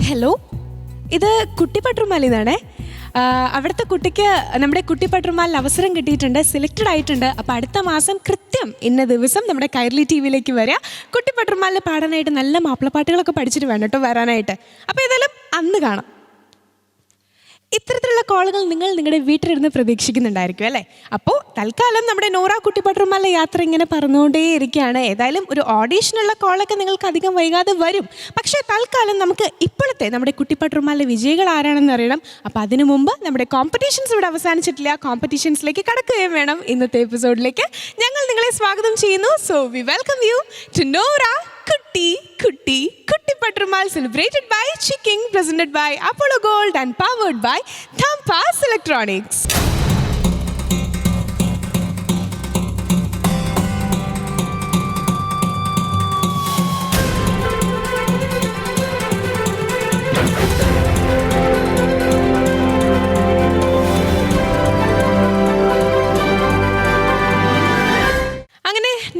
Hello, ഇത് കുട്ടിപ്പട്ടുമാലിന്നാണേ. അവിടുത്തെ കുട്ടിക്ക് നമ്മുടെ കുട്ടിപ്പട്ടുമാലിൽ അവസരം കിട്ടിയിട്ടുണ്ട്, സെലക്റ്റഡ് ആയിട്ടുണ്ട്. അപ്പോൾ അടുത്ത മാസം കൃത്യം ഇന്ന ദിവസം നമ്മുടെ കൈരളി TV-യിലേക്ക് വരിക. കുട്ടിപ്പട്ടുമാലിൽ പാടാനായിട്ട് നല്ല മാപ്പിളപ്പാട്ടുകളൊക്കെ പഠിച്ചിട്ട് വേണം കേട്ടോ വരാനായിട്ട്. അപ്പോൾ ഏതായാലും അന്ന് കാണാം. ഇത്തരത്തിലുള്ള കോളുകൾ നിങ്ങൾ നിങ്ങളുടെ വീട്ടിലിരുന്ന് പ്രതീക്ഷിക്കുന്നുണ്ടായിരിക്കും അല്ലേ? അപ്പോൾ തൽക്കാലം നമ്മുടെ നോറ കുട്ടിപ്പട്ടുമാലിലെ യാത്ര ഇങ്ങനെ പറന്നുകൊണ്ടേയിരിക്കുകയാണ്. ഏതായാലും ഒരു ഓഡീഷനുള്ള കോളൊക്കെ നിങ്ങൾക്ക് അധികം വൈകാതെ വരും. പക്ഷേ തൽക്കാലം നമുക്ക് ഇപ്പോഴത്തെ നമ്മുടെ കുട്ടിപ്പട്ടുമാലിലെ വിജയികൾ ആരാണെന്ന് അറിയണം. അപ്പോൾ അതിനു മുമ്പ് നമ്മുടെ കോമ്പറ്റീഷൻസ് ഇവിടെ അവസാനിച്ചിട്ടില്ല. കോമ്പറ്റീഷൻസിലേക്ക് കടക്കുകയും വേണം. ഇന്നത്തെ എപ്പിസോഡിലേക്ക് ഞങ്ങൾ നിങ്ങളെ സ്വാഗതം ചെയ്യുന്നു. So we welcome you to Nora Kuttipattumal, celebrated by Chiking, presented by Apollo Gold and powered by Thampass Electronics.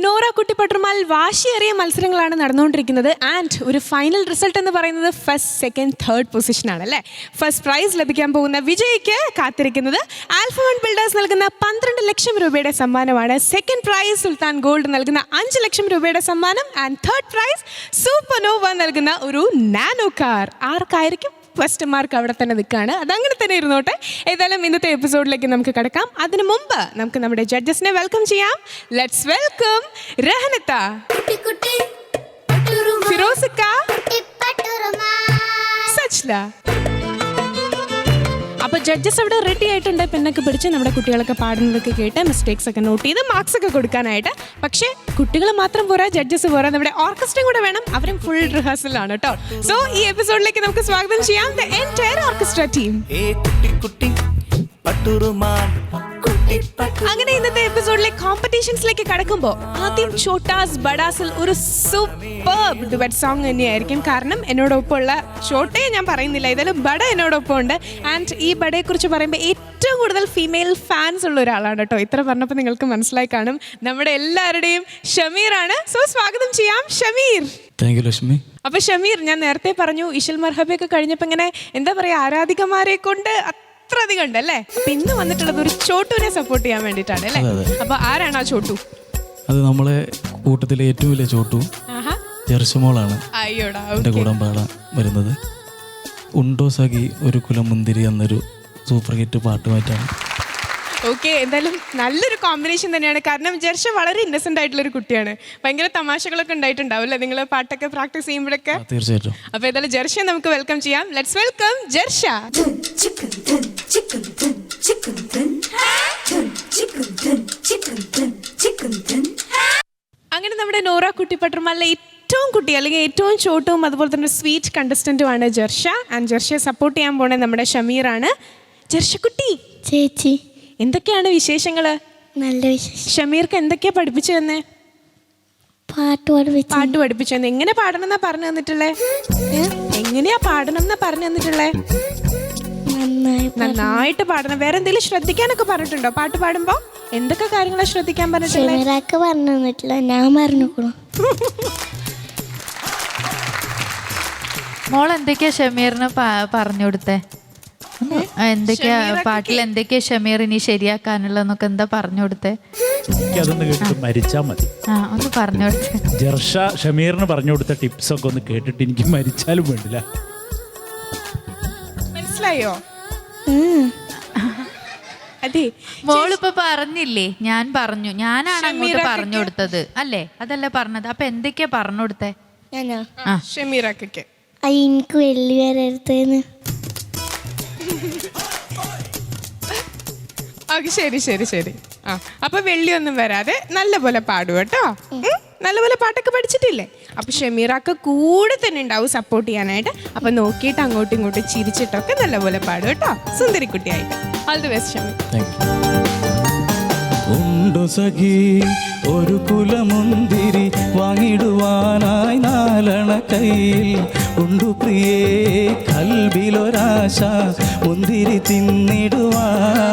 Nora കുട്ടിപ്പട്ടുമാൽ വാശിയേറിയ മത്സരങ്ങളാണ് നടന്നുകൊണ്ടിരിക്കുന്നത്. ആൻഡ് ഒരു ഫൈനൽ റിസൾട്ട് എന്ന് പറയുന്നത് ഫസ്റ്റ്, സെക്കൻഡ്, തേർഡ് പൊസിഷനാണ് അല്ലേ. ഫസ്റ്റ് പ്രൈസ് ലഭിക്കാൻ പോകുന്ന വിജയിക്ക് കാത്തിരിക്കുന്നത് ആൽഫവൺ ബിൽഡേഴ്സ് നൽകുന്ന 12 ലക്ഷം രൂപയുടെ സമ്മാനമാണ്. സെക്കൻഡ് പ്രൈസ് സുൽത്താൻ ഗോൾഡ് നൽകുന്ന 5 ലക്ഷം രൂപയുടെ സമ്മാനം. ആൻഡ് തേർഡ് പ്രൈസ് സൂപ്പർനോവ നൽകുന്ന ഒരു നാനോ കാർ. ആർക്കായിരിക്കും? ഫസ്റ്റ് മാർക്ക് അവിടെ തന്നെ നിൽക്കുകയാണ്. അതങ്ങനെ തന്നെ ഇരുന്നോട്ടെ. ഏതായാലും ഇന്നത്തെ എപ്പിസോഡിലേക്ക് നമുക്ക് കിടക്കാം. അതിനു മുമ്പ് നമുക്ക് നമ്മുടെ ജഡ്ജസിനെ വെൽക്കം ചെയ്യാം. ലെറ്റ്സ് വെൽക്കം രഹനത്ത, ഫിറോസിക്ക, സച്ല. അപ്പോൾ ജഡ്ജസ് അവിടെ റെഡി ആയിട്ടുണ്ട്. പെണ്ണൊക്കെ പിടിച്ച് നമ്മുടെ കുട്ടികളൊക്കെ പാടുന്നതൊക്കെ കേട്ട് മിസ്റ്റേക്സ് ഒക്കെ നോട്ട് ചെയ്ത് മാർക്സ് ഒക്കെ കൊടുക്കാനായിട്ട്. പക്ഷേ കുട്ടികൾ മാത്രം പോരാ, ജഡ്ജസ് പോരാ, നമ്മുടെ ഓർക്കസ്ട്രയും കൂടെ വേണം. അവരും ഫുൾ റിഹേഴ്സലാണ് കേട്ടോ. സോ ഈ എപ്പിസോഡിലേക്ക് നമുക്ക് സ്വാഗതം ചെയ്യാം ദ എൻറ്റയർ ഓർക്കസ്ട്ര ടീം. അങ്ങനെ ഇന്നത്തെ എപ്പിസോഡിലെ കോമ്പറ്റീഷൻസിലേക്ക് കടക്കുമ്പോൾ ആദ്യം ഛോട്ടാസ് ബഡാസിൽ ഒരു സൂപ്പർബ് ഡുവറ്റ് സോങ് തന്നെയായിരിക്കും. കാരണം എന്നോടൊപ്പമുള്ള ഛോട്ടയെ ഞാൻ പറയുന്നില്ല, ഏതായാലും ബഡ എന്നോടൊപ്പം ഉണ്ട്. ആൻഡ് ഈ ബഡയെ കുറിച്ച് പറയുമ്പോൾ ഏറ്റവും കൂടുതൽ ഫീമെയിൽ ഫാൻസ് ഉള്ള ഒരാളാണ് കേട്ടോ. ഇത്ര പറഞ്ഞപ്പോൾ നിങ്ങൾക്ക് മനസ്സിലായി കാണും. നമ്മുടെ എല്ലാവരുടെയും ഷമീറാണ്. സോ സ്വാഗതം ചെയ്യാം ഷമീർ. ലക്ഷ്മി. അപ്പൊ ഷമീർ, ഞാൻ നേരത്തെ പറഞ്ഞു ഇശൽ മർഹബയൊക്കെ കഴിഞ്ഞപ്പോൾ ഇങ്ങനെ എന്താ പറയാ, ആരാധികമാരെ കൊണ്ട് അധികം ഉണ്ട് അല്ലേ. അപ്പൊ ഇന്ന് വന്നിട്ടുള്ളത് ഒരു ചോട്ടുവിനെ സപ്പോർട്ട് ചെയ്യാൻ വേണ്ടിട്ടാണ് അല്ലേ. അപ്പൊ ആരാണ് ആ ചോട്ടു? അത് നമ്മളെ കൂട്ടത്തിലെ ഏറ്റവും വലിയ ചോട്ടു ജെർഷമോളാണ്. എന്റെ കൂടെ പാടാൻ വരുന്നത്. ഉണ്ടോ സഖി ഒരു കുലം മുന്തിരി എന്നൊരു സൂപ്പർ ഹിറ്റ് പാട്ടുമായിട്ടാണ്. ഓക്കെ, എന്തായാലും നല്ലൊരു കോമ്പിനേഷൻ തന്നെയാണ്. കാരണം ജെർഷ വളരെ ഇന്നസെന്റ് ആയിട്ടുള്ളൊരു കുട്ടിയാണ്. ഭയങ്കര തമാശകളൊക്കെ ഉണ്ടായിട്ടുണ്ടാവും അല്ലേ നിങ്ങൾ പാട്ടൊക്കെ പ്രാക്ടീസ് ചെയ്യുമ്പോഴൊക്കെ? തീർച്ചയായിട്ടും. അപ്പൊ ഏതായാലും ജെർഷയെ നമുക്ക് വെൽക്കം ചെയ്യാം. Let's welcome Jersha. അങ്ങനെ നമ്മുടെ നോറ കുട്ടിപ്പട്ടുമാലിലെ ഏറ്റവും കുട്ടി അല്ലെങ്കിൽ ഏറ്റവും ചോട്ടും അതുപോലെ തന്നെ സ്വീറ്റ് കണ്ടസ്റ്റന്റുമാണ് ജെർഷ. ആൻഡ് ജെർഷയെ സപ്പോർട്ട് ചെയ്യാൻ പോണേ നമ്മുടെ ഷമീറാണ്. ജെർഷ കുട്ടി ചേച്ചി, എന്തൊക്കെയാണ് വിശേഷങ്ങള്? നല്ല വിശേഷം. ഷമീർക്ക് എന്തൊക്കെയാ പഠിപ്പിച്ചു തന്നെ? പാട്ട് പഠിപ്പിച്ചു തന്നെ. എങ്ങനെ പാടണം എന്നാ പറഞ്ഞു തന്നിട്ടുള്ളേ? എങ്ങനെയാ പാടണം എന്നാ പറഞ്ഞു തന്നിട്ടുള്ളേ? നന്നായിട്ട് പാടണം. വേറെ എന്തെങ്കിലും ശ്രദ്ധിക്കാനൊക്കെ പറഞ്ഞിട്ടുണ്ടോ പാട്ട് പാടുമ്പോ? എന്തൊക്കെ കാര്യങ്ങളാ ശ്രദ്ധിക്കാൻ പറഞ്ഞിട്ടുള്ളത്? ഞാൻ പറഞ്ഞോളൂ. മോൾ എന്തൊക്കെയാ ഷമീറിന് പറഞ്ഞു കൊടുത്തേ? എന്തൊക്കെയാ പാട്ടിൽ എന്തൊക്കെയാ ഷമീർ ഇനി ശരിയാക്കാനുള്ളതൊക്കെ എന്താ പറഞ്ഞു കൊടുത്തേ? അതൊന്ന് കേട്ടിട്ട് മരിച്ചാ മതി. ഒന്ന് പറഞ്ഞു കൊടുത്തേ. ജെർഷ ഷമീറിന് പറഞ്ഞു കൊടുത്ത ടിപ്സ് ഒക്കെ ഒന്ന് കേട്ടിട്ട് എനിക്ക് മരിച്ചാലും വേണ്ടില്ല. മനസ്സിലായോ? അതെ, മോളിപ്പോ പറഞ്ഞില്ലേ, ഞാൻ പറഞ്ഞു, ഞാനാണ് അങ്ങോട്ട് പറഞ്ഞു കൊടുത്തത് അല്ലേ? അതല്ലേ പറഞ്ഞത്? അപ്പൊ എന്തൊക്കെയാ പറഞ്ഞു കൊടുത്തേ? ഷമീറൊക്കെ എനിക്ക് വെള്ളി വരരുതെന്ന്. ശരി ശരി ശരി. അപ്പൊ വെള്ളിയൊന്നും വരാതെ നല്ലപോലെ പാടുക കേട്ടോ. നല്ലപോലെ പാട്ടൊക്കെ പഠിച്ചിട്ടില്ലേ? അപ്പൊ ഷമീറൊക്കെ കൂടെ തന്നെ ഉണ്ടാവും സപ്പോർട്ട് ചെയ്യാനായിട്ട്. അപ്പൊ നോക്കിയിട്ട് അങ്ങോട്ടും ഇങ്ങോട്ടും ചിരിച്ചിട്ടൊക്കെ നല്ലപോലെ പാടുക കേട്ടോ, സുന്ദരിക്കുട്ടിയായിട്ട്. All the best Shameer. ഉണ്ടോ സഖി ഒരു കുലമുന്തിരി വാങ്ങിടുവാനായി നാലണ കയ്യിൽ ഉണ്ടു പ്രിയേ കൽബിലൊരാശ മുന്തിരി തിന്നിടുവാൻ.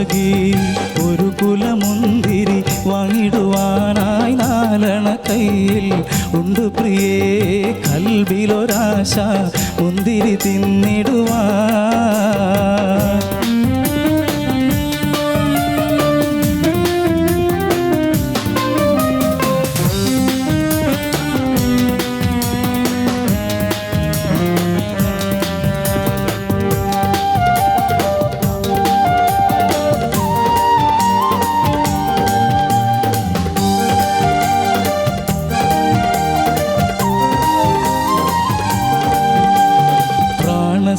സഖി ഒരു കുലമുന്തിരി വാങ്ങിടുവാനായി നാലണ കയ്യിൽ ഉണ്ട് പ്രിയേ കൽബിലൊരാശ മുന്തിരി തിന്നിടുവാൻ.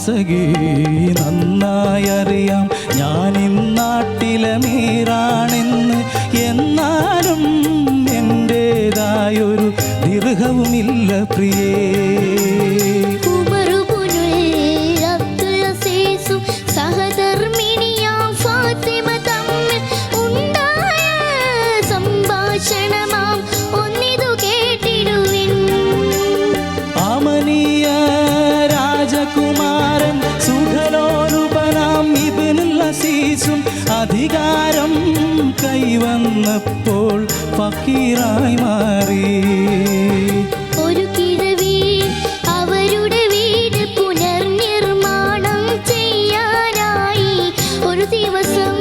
സഖി നന്നായി അറിയാം ഞാൻ ഇന്നാട്ടിലെ മീറാണെന്ന്, എന്നാലും എൻ്റേതായൊരു ദീർഘവുമില്ല പ്രിയേ. കുമാരൻ സുഖലോലുപനാം ഇബ്നുൽ അസീസും അധികാരം കൈവന്നപ്പോൾ ഫക്കീറായി മാറി. ഒരു കിഴവി അവരുടെ വീട് പുനർനിർമ്മാണം ചെയ്യാനായി ഒരു ദിവസം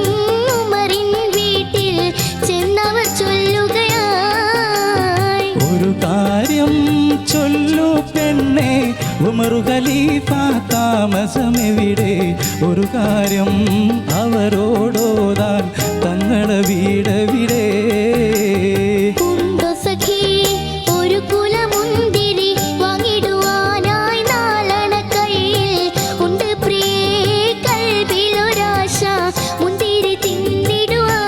ഉമറിൻ വീട്ടിൽ ചെന്നവർ ചൊല്ലുകയായി, ഒരു കാര്യം ചൊല്ലു പെണ്ണെ ഉമറു ഖലീഫ താമസമെവിടെ, ഒരു കാര്യം അവരോടോതാൻ തങ്ങളെ വീടെവിടെ. ഒരു കുലമുന്തിരി വാങ്ങിടുവാനായി നാലണ കയ്യിൽ ഉണ്ട് പ്രിയേ കൽബിലൊരാശ മുന്തിരി തിന്നിടുവാൻ.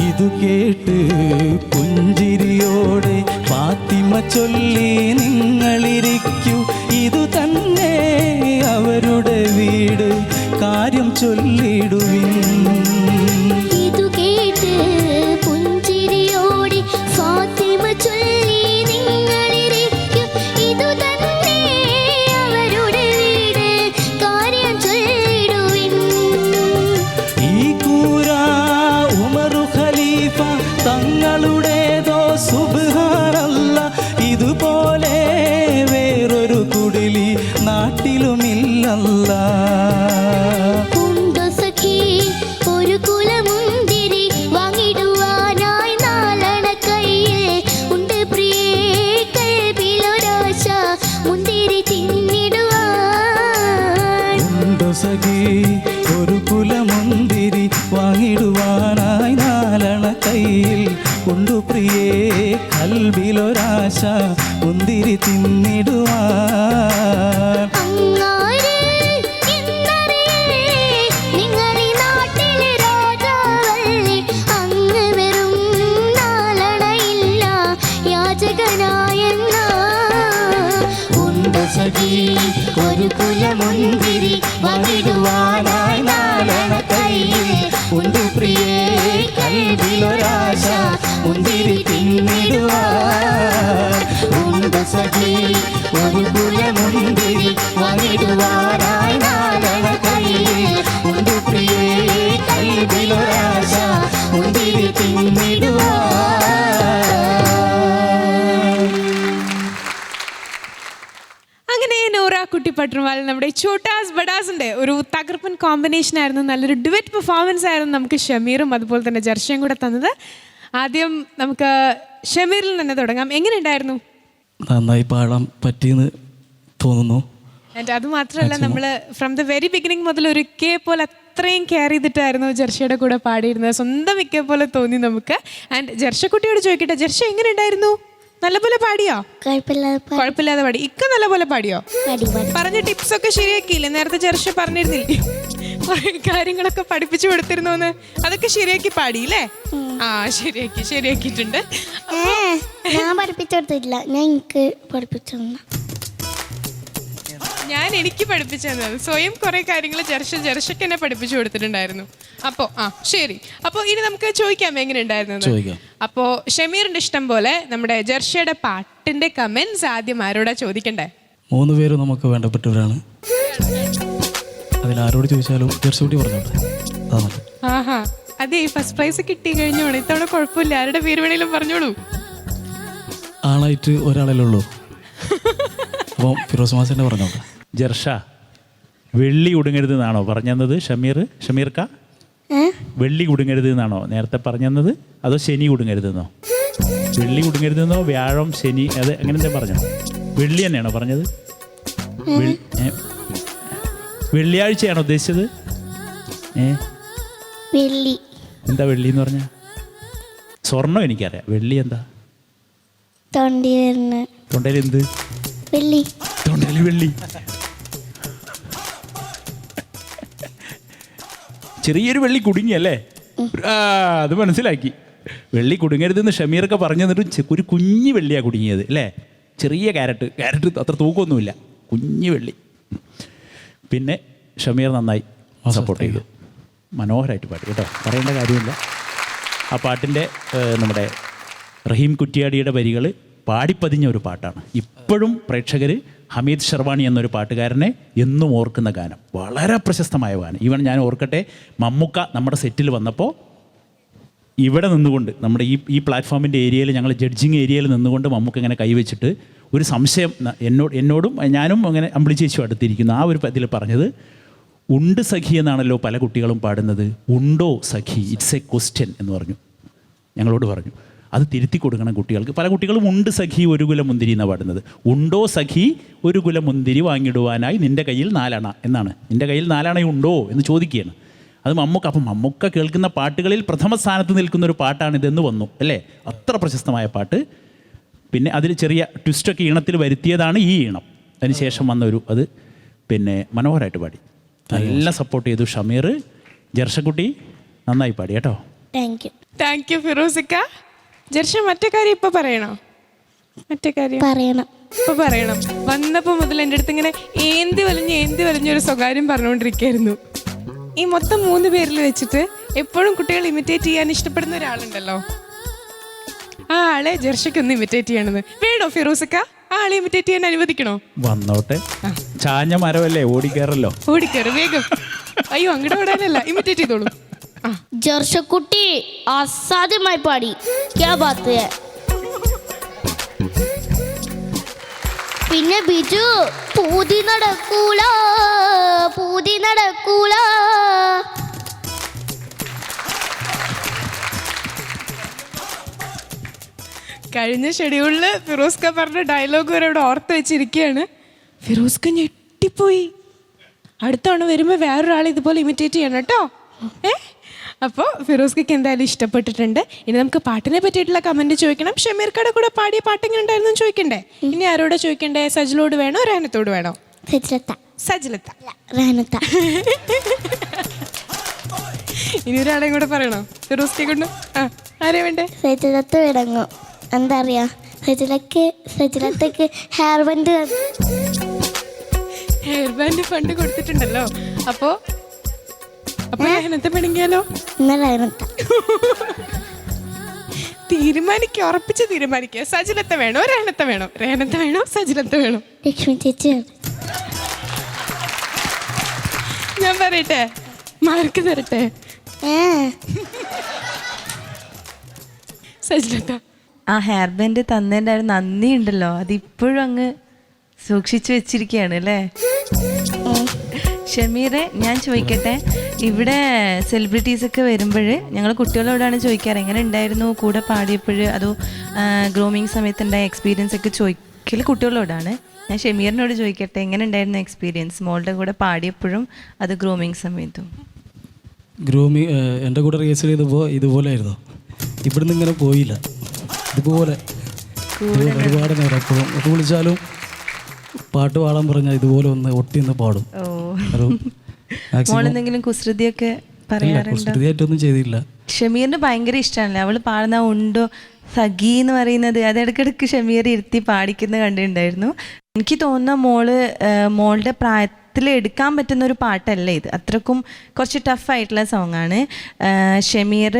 ഇതു കേട്ട് പുഞ്ചിരിയോടെ ഫാത്തിമ ചൊല്ലി നിങ്ങളിരിക്കൂ, ഇതു തന്നെ അവരുടെ വീട് കാര്യം ചൊല്ലിടുവിൻ. ഇതു കേട്ട് പുഞ്ചിരിയോടെ ഫാത്തിമ ചൊല്ലി നിങ്ങളിരിക്കൂ, ഇതു തന്നെ അവരുടെ വീട് കാര്യം ചൊല്ലിടുവിൻ. ഈ കൂര ഉമറു ഖലീഫ തങ്ങളുടേതോ സുബ്ഹാനല്ലാ, ഇതുപോലെ വേറൊരു കുടിലി നാട്ടിലുമില്ലല്ലാ. ഒരു കുലമുന്തിരി വാങ്ങിടുവാനായി നാലണ കയ്യിൽ ഉണ്ട് പ്രിയേ കൽബിലൊരാശ മുന്തിരി തിന്നിടുവാൻ. ഉണ്ടോ സഖി ഒരു കുലമുന്തിരി വാങ്ങിടുവാനായി നാലണ കയ്യിൽ ഉണ്ടു പ്രിയേ കൽബിലൊരാശ മുന്തിരി തിന്നിടുവാൻ. ഒരു കുലമുന്തിരി വാങ്ങിടുവാനായി നാലണ കയ്യിൽ ഉണ്ട് പ്രിയേ കൽബിലൊരാശ മുന്തിരി തിന്നിടുവാൻ. ഉണ്ട് സഖി ഒരു കുലമുന്തിരി വാങ്ങിടുവാനായി നാലണ കയ്യിൽ ഉണ്ട് പ്രിയേ കൽബിലൊരാശ മുന്തിരി തിന്നിടുവാൻ. അങ്ങനെ നൂറ കുട്ടി പട്ടുമാൽ നമ്മുടെ ഛോട്ടാസ് ബഡാസിന്റെ ഒരു തകർപ്പൻ കോമ്പിനേഷൻ ആയിരുന്നു, നല്ലൊരു ഡുവറ്റ് പെർഫോമൻസ് ആയിരുന്നു നമുക്ക് ഷമീറും അതുപോലെ തന്നെ ജർഷയും കൂടെ തന്നത്. ആദ്യം നമുക്ക് ഷമീറിൽ തന്നെ തുടങ്ങാം. എങ്ങനെയുണ്ടായിരുന്നു? നന്നായി പാടാൻ പറ്റിയെന്ന് തോന്നുന്നു. ആൻഡ് അത് മാത്രമല്ല, നമ്മൾ ഫ്രം ദ വെരി ബിഗിനിങ് മുതൽ ഒരു കെ പോലെ അത്രയും കെയർ ചെയ്തിട്ടായിരുന്നു ജർഷയുടെ കൂടെ പാടിയിരുന്നത്. സ്വന്തം ഇക്കെ പോലെ തോന്നി നമുക്ക്. ആൻഡ് ജർഷക്കുട്ടിയോട് ചോദിക്കട്ടെ, ജർഷ എങ്ങനെയുണ്ടായിരുന്നു? നല്ലപോലെ പാടിയോ? കുഴപ്പമില്ലാതെ കുഴപ്പമില്ലാതെ പാടി. ഇക്ക നല്ലപോലെ പാടിയോ? പാടി. പറഞ്ഞ ടിപ്സ് ഒക്കെ ശരിയാക്കിയില്ലേ? നേരത്തെ ചെറുഷ പറഞ്ഞിരുന്നില്ലേ കാര്യങ്ങളൊക്കെ പഠിപ്പിച്ചു കൊടുത്തിരുന്നു? അതൊക്കെ ശരിയാക്കി പാടിയില്ലേ? ആ ശരിയാക്കിയിട്ടുണ്ട്. ഞാൻ പഠിപ്പിച്ചെടുത്തില്ല, ഞാൻ എനിക്ക് പഠിപ്പിച്ചു. ഞാൻ എനിക്ക് പഠിപ്പിച്ചു തന്നത്. സ്വയം കുറെ കാര്യങ്ങൾ ജർഷയ്ക്ക് എന്നെ പഠിപ്പിച്ചു കൊടുത്തിട്ടുണ്ടായിരുന്നു. അപ്പോ ശരി. അപ്പൊ ഇനി നമുക്ക് ചോദിക്കാം എങ്ങനെ ഉണ്ടായിരുന്നു. ചോദിക്കാം. അപ്പോ ഷമീറിന്റെ ഇഷ്ടം പോലെ നമ്മുടെ ജർഷയുടെ പാട്ടിന്റെ കമന്റ്സ് ആദ്യം ആരോടാ ചോദിക്കണ്ടേ? 3 പേര് നമുക്ക് വേണ്ടപ്പെട്ടവരാണ്. അതിലാരോട് ചോദിച്ചാലും ജർഷൂട്ടി പറഞ്ഞോട്ടെ. അതാണ്. ആഹാ, അതെ, ഫസ്റ്റ് പ്രൈസ് കിട്ടി കഴിഞ്ഞോളൂ. ഇത്തവണ കുഴപ്പമില്ല, ആരുടെ പേര് വേണേലും പറഞ്ഞോളൂ. ആളായിട്ട് ഒരാളല്ലേ ഉള്ളൂ. അപ്പോൾ ഫിറോസ് മാസിന്റെ പറഞ്ഞോട്ടെ. ജർഷ, വെള്ളി കുടുങ്ങരുത് എന്നാണോ പറഞ്ഞത് ഷമീർക്ക? വെള്ളി കുടുങ്ങരുത് എന്നാണോ നേരത്തെ പറഞ്ഞത്? അതോ ശനി കുടുങ്ങരുതെന്നോ? വെള്ളി കുടുങ്ങരുതെന്നോ വ്യാഴം ശനി അത് അങ്ങനെ എന്താ പറഞ്ഞോ? വെള്ളി തന്നെയാണോ പറഞ്ഞത്? വെള്ളിയാഴ്ചയാണോ ഉദ്ദേശിച്ചത്? വെള്ളി. എന്താ വെള്ളി എന്ന് പറഞ്ഞ? സ്വർണം എനിക്കറിയാം. വെള്ളി എന്താ? തൊണ്ടയിൽ എന്ത്? വെള്ളി. തൊണ്ടയിൽ വെള്ളി. ചെറിയൊരു വെള്ളി കുടുങ്ങിയല്ലേ? അത് മനസ്സിലാക്കി. വെള്ളി കുടുങ്ങരുതെന്ന് ഷമീറൊക്കെ പറഞ്ഞു തന്നിട്ട് ഒരു കുഞ്ഞു വെള്ളിയാണ് കുടുങ്ങിയത് അല്ലേ? ചെറിയ ക്യാരറ്റ് അത്ര തൂക്കമൊന്നുമില്ല, കുഞ്ഞു വെള്ളി. പിന്നെ ഷമീർ നന്നായി സപ്പോർട്ട് ചെയ്തു, മനോഹരമായിട്ട് പാടി കേട്ടോ, പറയേണ്ട കാര്യമില്ല. ആ പാട്ടിൻ്റെ നമ്മുടെ റഹീം കുറ്റിയാടിയുടെ വരികൾ പാടിപ്പതിഞ്ഞ ഒരു പാട്ടാണ്. ഇപ്പോഴും പ്രേക്ഷകർ ഹമീദ് ഷർവാണി എന്നൊരു പാട്ടുകാരനെ എന്നും ഓർക്കുന്ന ഗാനം, വളരെ പ്രശസ്തമായ ഗാനം. ഈവൻ ഞാൻ ഓർക്കട്ടെ, മമ്മൂക്ക നമ്മുടെ സെറ്റിൽ വന്നപ്പോൾ ഇവിടെ നിന്നുകൊണ്ട് നമ്മുടെ ഈ പ്ലാറ്റ്ഫോമിൻ്റെ ഏരിയയിൽ, ഞങ്ങൾ ജഡ്ജിങ് ഏരിയയിൽ നിന്നുകൊണ്ട് മമ്മൂക്ക ഇങ്ങനെ കൈവച്ചിട്ട് ഒരു സംശയം എന്നോടും ഞാനും അങ്ങനെ അമ്പിളി ചേച്ചിയും അടുത്തിരിക്കുന്നു. ആ ഒരു ഇതിൽ പറഞ്ഞത്, ഉണ്ട് സഖി എന്നാണല്ലോ പല കുട്ടികളും പാടുന്നത്, ഉണ്ടോ സഖി, ഇറ്റ്സ് എ ക്വസ്റ്റ്യൻ എന്ന് പറഞ്ഞു. ഞങ്ങളോട് പറഞ്ഞു അത് തിരുത്തി കൊടുക്കണം കുട്ടികൾക്ക്. പല കുട്ടികളും ഉണ്ട് സഖി ഒരു കുല മുന്തിരി എന്നാണ് പാടുന്നത്. ഉണ്ടോ സഖി ഒരു കുല മുന്തിരി വാങ്ങിടുവാനായി നിൻ്റെ കയ്യിൽ 4 അണ എന്നാണ്. നിൻ്റെ കയ്യിൽ 4 അണയുണ്ടോ എന്ന് ചോദിക്കുകയാണ്. അത് മമ്മൂക്ക. അപ്പം മമ്മൂക്ക കേൾക്കുന്ന പാട്ടുകളിൽ പ്രഥമ സ്ഥാനത്ത് നിൽക്കുന്ന ഒരു പാട്ടാണിതെന്ന് വന്നു അല്ലേ? അത്ര പ്രശസ്തമായ പാട്ട്. പിന്നെ അതിൽ ചെറിയ ട്വിസ്റ്റൊക്കെ ഈണത്തിൽ വരുത്തിയതാണ് ഈ ഈണം. അതിനുശേഷം വന്നൊരു അത് പിന്നെ മനോഹരമായിട്ട് പാടി, നല്ല സപ്പോർട്ട് ചെയ്തു ഷമീർ. ജർഷക്കുട്ടി നന്നായി പാടി കേട്ടോ. Thank you ഫിറോസിക്ക. ജർഷ, മറ്റേ കാര്യം ഇപ്പൊ പറയണോ? മറ്റേ കാര്യം ഇപ്പൊ പറയണം. വന്നപ്പോ മുതൽ എൻ്റെ അടുത്ത് ഇങ്ങനെ ഏന്തി വലിഞ്ഞൊരു സ്വകാര്യം പറഞ്ഞുകൊണ്ടിരിക്കുകയായിരുന്നു. ഈ മൊത്തം 3 പേരിൽ വെച്ചിട്ട് എപ്പോഴും കുട്ടികൾ ഇമിറ്റേറ്റ് ചെയ്യാൻ ഇഷ്ടപ്പെടുന്ന ഒരാളുണ്ടല്ലോ, ആ ആളെ ജർഷയ്ക്കൊന്ന് ഇമിറ്റേറ്റ് ചെയ്യണമെന്ന്. വേണോ ഫിറോസിക്ക? ആ ആളെ ഇമിറ്റേറ്റ് ചെയ്യാൻ അനുവദിക്കണോ? വന്നോട്ടെ. ചാഞ്ഞ മരമല്ലേ, ഓടിക്കയറല്ലോ. ഓടിക്കയറ് വേഗം. അയ്യോ, അങ്ങോട്ട് ഓടാനല്ല, ഇമിറ്റേറ്റ് ചെയ്തോളൂ. ജർഷക്കുട്ടി അസാധ്യമായി പാടി. ക്യാ ബാത്ത് ഹൈ. പിന്നെ ബിജു, പൂതി നടക്കൂല. കഴിഞ്ഞ ഷെഡ്യൂളില് ഫിറോസ്ക പറഞ്ഞ ഡയലോഗ് വരെ ഇവിടെ ഓർത്ത് വെച്ചിരിക്കുകയാണ്. ഫിറോസ്ക ഞെട്ടിപ്പോയി. അടുത്തവണ വരുമ്പോൾ വേറൊരാളെ ഇതുപോലെ ഇമിറ്റേറ്റ് ചെയ്യണം കേട്ടോ. അപ്പോൾ ഫിറോസ്ക്ക് എന്തായാലും ഇഷ്ടപ്പെട്ടിട്ടുണ്ട്. ഇനി നമുക്ക് പാട്ടിനെ പറ്റിയിട്ടുള്ള കമൻറ്റ് ചോദിക്കണം. ഷമീർക്കയുടെ കൂടെ പാടിയ പാട്ട് എങ്ങനെ ഉണ്ടായിരുന്നു ചോദിക്കണ്ടേ? ഇനി ആരോടെ ചോദിക്കണ്ടേ? സജിലോട് വേണോ റഹനത്തോട് വേണോ? സജിലത്ത. ഇനി ഒരാളെയും കൂടെ പറയണോ ഫിറോസ്ക്കെ കൊണ്ട്? ആരെയും വേണ്ടേ? സജിലത്ത് വിടങ്ങോ. എന്താ അറിയാ, സജിലത്തേക്ക് ഹെയർ ബാൻഡ് ഫണ്ട് കൊടുത്തിട്ടുണ്ടല്ലോ. അപ്പോൾ റഹനത്തെ പിണങ്ങിയാലോ? ഉറപ്പിച്ച് തീരുമാനിക്കുക. സജിലത്തെ വേണോ റഹനത്തെ വേണോ? റഹനത്തെ വേണോ സജിലത്തെ വേണോ? ലക്ഷ്മി ചേച്ചി. ഞാൻ പറയട്ടെ, മാർക്ക് തരട്ടെ. സജിലത്ത, ആ ഹെയർ ബാൻഡ് തന്നതിൻ്റെ ഒരു നന്ദി ഉണ്ടല്ലോ, അതിപ്പോഴും അങ്ങ് സൂക്ഷിച്ചു വെച്ചിരിക്കുകയാണ് അല്ലേ? ഷമീറെ, ഞാൻ ചോദിക്കട്ടെ, ഇവിടെ സെലിബ്രിറ്റീസൊക്കെ വരുമ്പോൾ ഞങ്ങൾ കുട്ടികളോടാണ് ചോദിക്കാറ് എങ്ങനെ ഉണ്ടായിരുന്നു കൂടെ പാടിയപ്പോൾ, അതോ ഗ്രൂമിങ് സമയത്തുണ്ടായ എക്സ്പീരിയൻസ് ഒക്കെ ചോദിക്കൽ കുട്ടികളോടാണ്. ഞാൻ ഷമീറിനോട് ചോദിക്കട്ടെ, എങ്ങനെ ഉണ്ടായിരുന്നു എക്സ്പീരിയൻസ് മോളുടെ കൂടെ പാടിയപ്പോഴും അത് ഗ്രൂമിങ് സമയത്തും? എൻ്റെ കൂടെ റിഹേഴ്സൽ ചെയ്തപ്പോൾ ഇതുപോലെ ആയിരുന്നു. ഇവിടുന്ന് ഇങ്ങനെ പോയില്ല, ഇതുപോലെ ഇതുപോലെ ഒരുപാട് നേരം എപ്പോഴും എപ്പോൾ വിളിച്ചാലും പാട്ട് പാടാൻ പറഞ്ഞാൽ ഇതുപോലെ ഒന്ന് ഒട്ടിന്ന് പാടും. ഓ ഒരു മോളെന്തെങ്കിലും കുസൃതിയൊക്കെ പറയാറുണ്ടോ? കുസൃതിയായിട്ടൊന്നും ചെയ്തില്ല. ഷമീറിന് ഭയങ്കര ഇഷ്ടമാണല്ലേ അവള് പാടുന്ന ഉണ്ടോ സഖി എന്ന് പറയുന്നത്, അത് ഇടയ്ക്കിടയ്ക്ക് ഷമീർ ഇരുത്തി പാടിക്കുന്ന കണ്ടിട്ടുണ്ടായിരുന്നു. എനിക്ക് തോന്നുന്ന മോളുടെ പ്രായത്തിൽ എടുക്കാൻ പറ്റുന്ന ഒരു പാട്ടല്ല ഇത്, അത്രക്കും കുറച്ച് ടഫായിട്ടുള്ള സോങ്ങാണ്. ഷമീർ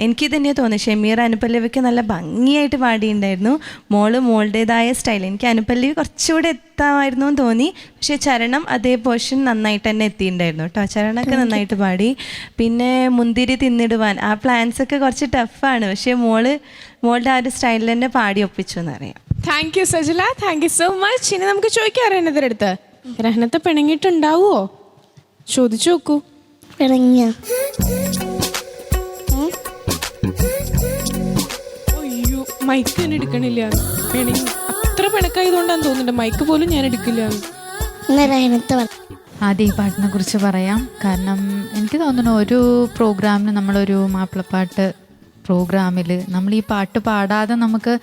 എനിക്കിത് തന്നെയാണ് തോന്നുന്നത്, ഷമീർ അനുപല്ലവിക്ക് നല്ല ഭംഗിയായിട്ട് പാടിയിട്ടുണ്ടായിരുന്നു. മോളുടേതായ സ്റ്റൈൽ, എനിക്ക് അനുപല്ലവി കുറച്ചുകൂടെ എത്താമായിരുന്നു എന്ന് തോന്നി. പക്ഷേ ചരണം അതേ പോർഷൻ നന്നായിട്ട് തന്നെ എത്തിയിട്ടുണ്ടായിരുന്നു കേട്ടോ. ചരണമൊക്കെ നന്നായിട്ട് പാടി. പിന്നെ മുന്തിരി തിന്നിടുവാൻ ആ പ്ലാൻസൊക്കെ കുറച്ച് ടഫാണ്, പക്ഷേ മോളുടെ ആ ഒരു സ്റ്റൈലിൽ തന്നെ പാടി ഒപ്പിച്ചു എന്നറിയാം. Thank you Sajila, thank you so much. ഇനി നമുക്ക് ചോദിക്കാം റഹനത്തിനടുത്ത്, റഹനത്തെ പിണങ്ങിയിട്ടുണ്ടാവോ? ചോദിച്ചു നോക്കൂ. പിണങ്ങിയ അയ്യോ മൈക്ക് തന്നെ എടുക്കണില്ല. പിണങ്ങി അത്ര പിണക്കായതുകൊണ്ടാന്ന് തോന്നുന്നുണ്ട്, മൈക്ക് പോലും ഞാൻ എടുക്കില്ല. ആദ്യം ഈ പാട്ടിനെ കുറിച്ച് പറയാം. കാരണം എനിക്ക് തോന്നുന്നു ഒരു പ്രോഗ്രാമിന്, നമ്മളൊരു മാപ്പിളപ്പാട്ട് പ്രോഗ്രാമിൽ നമ്മൾ ഈ പാട്ട് പാടാതെ നമുക്ക്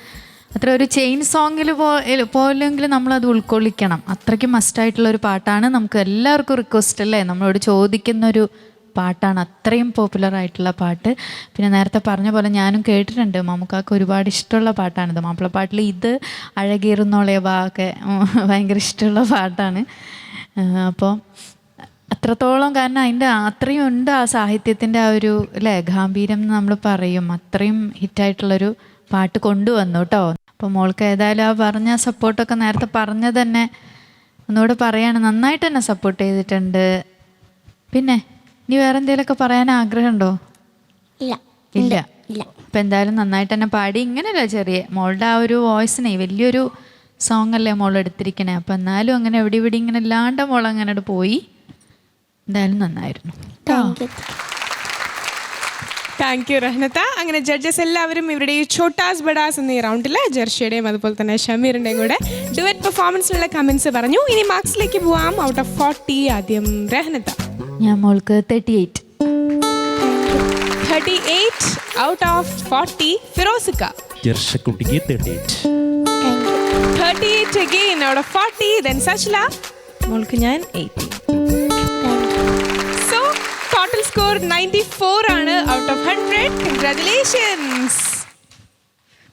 അത്ര ഒരു ചെയിൻ സോങ്ങിൽ പോലെങ്കിലും നമ്മളത് ഉൾക്കൊള്ളിക്കണം. അത്രയ്ക്ക് മസ്റ്റായിട്ടുള്ളൊരു പാട്ടാണ്. നമുക്ക് എല്ലാവർക്കും റിക്വസ്റ്റ് അല്ലേ, നമ്മളോട് ചോദിക്കുന്നൊരു പാട്ടാണ്, അത്രയും പോപ്പുലർ ആയിട്ടുള്ള പാട്ട്. പിന്നെ നേരത്തെ പറഞ്ഞ പോലെ ഞാനും കേട്ടിട്ടുണ്ട്, മമ്മൂക്കാക്ക് ഒരുപാട് ഇഷ്ടമുള്ള പാട്ടാണിത്. മാപ്പിളപ്പാട്ടിൽ ഇത് അഴകേറുന്നോളെ ഒക്കെ ഭയങ്കര ഇഷ്ടമുള്ള പാട്ടാണ്. അപ്പോൾ അത്രത്തോളം, കാരണം അതിൻ്റെ അത്രയും ഉണ്ട് ആ സാഹിത്യത്തിൻ്റെ ആ ഒരു ഗാംഭീര്യം എന്ന് നമ്മൾ പറയും. അത്രയും ഹിറ്റായിട്ടുള്ളൊരു പാട്ട് കൊണ്ടുവന്നു കേട്ടോ. അപ്പോൾ മോൾക്ക് ഏതായാലും ആ പറഞ്ഞ സപ്പോർട്ടൊക്കെ നേരത്തെ പറഞ്ഞ തന്നെ ഒന്നുകൂടെ പറയാണ്, നന്നായിട്ട് തന്നെ സപ്പോർട്ട് ചെയ്തിട്ടുണ്ട്. പിന്നെ ഇനി വേറെ എന്തെങ്കിലുമൊക്കെ പറയാൻ ആഗ്രഹമുണ്ടോ? ഇല്ല. അപ്പം എന്തായാലും നന്നായിട്ട് തന്നെ പാടി. ഇങ്ങനെയല്ല, ചെറിയ മോളുടെ ആ ഒരു വോയിസിനെ വലിയൊരു സോങ് അല്ലേ മോൾ എടുത്തിരിക്കണേ. അപ്പം എന്നാലും അങ്ങനെ എവിടെ ഇവിടെ ഇങ്ങനെ ഇല്ലാണ്ട് മോൾ അങ്ങനെ പോയി. എന്തായാലും നന്നായിരുന്നു. താങ്ക് യു റഹ്നത്ത. അങ്ങനെ ജഡ്ജസ് എല്ലാവരും ഇവരുടെ ഈ ഛോട്ടാസ് ബഡാസ് എന്ന ഈ റൗണ്ടിൽ ജർഷയുടെയും അതുപോലെ തന്നെ ഷമീറിൻ്റെയും കൂടെ ഡുവറ്റ് പെർഫോമൻസിലുള്ള കമൻസ് പറഞ്ഞു. ഇനി മാർക്സിലേക്ക് പോവാം. ഔട്ട് ഓഫ് 40 ആദ്യം റഹ്നത്ത. ഞാൻ മോൾക്ക് 38. 38 out of 40 ഫിറോസിക്ക. ജർഷക്കുട്ടിക്ക് 38. 38 again out of 40. Then Sajla. മോൾക്ക് ഞാൻ 80. So total score 94 ആണ് ഔട്ട് ഓഫ് 100. കൺഗ്രാറ്റുലേഷൻസ്.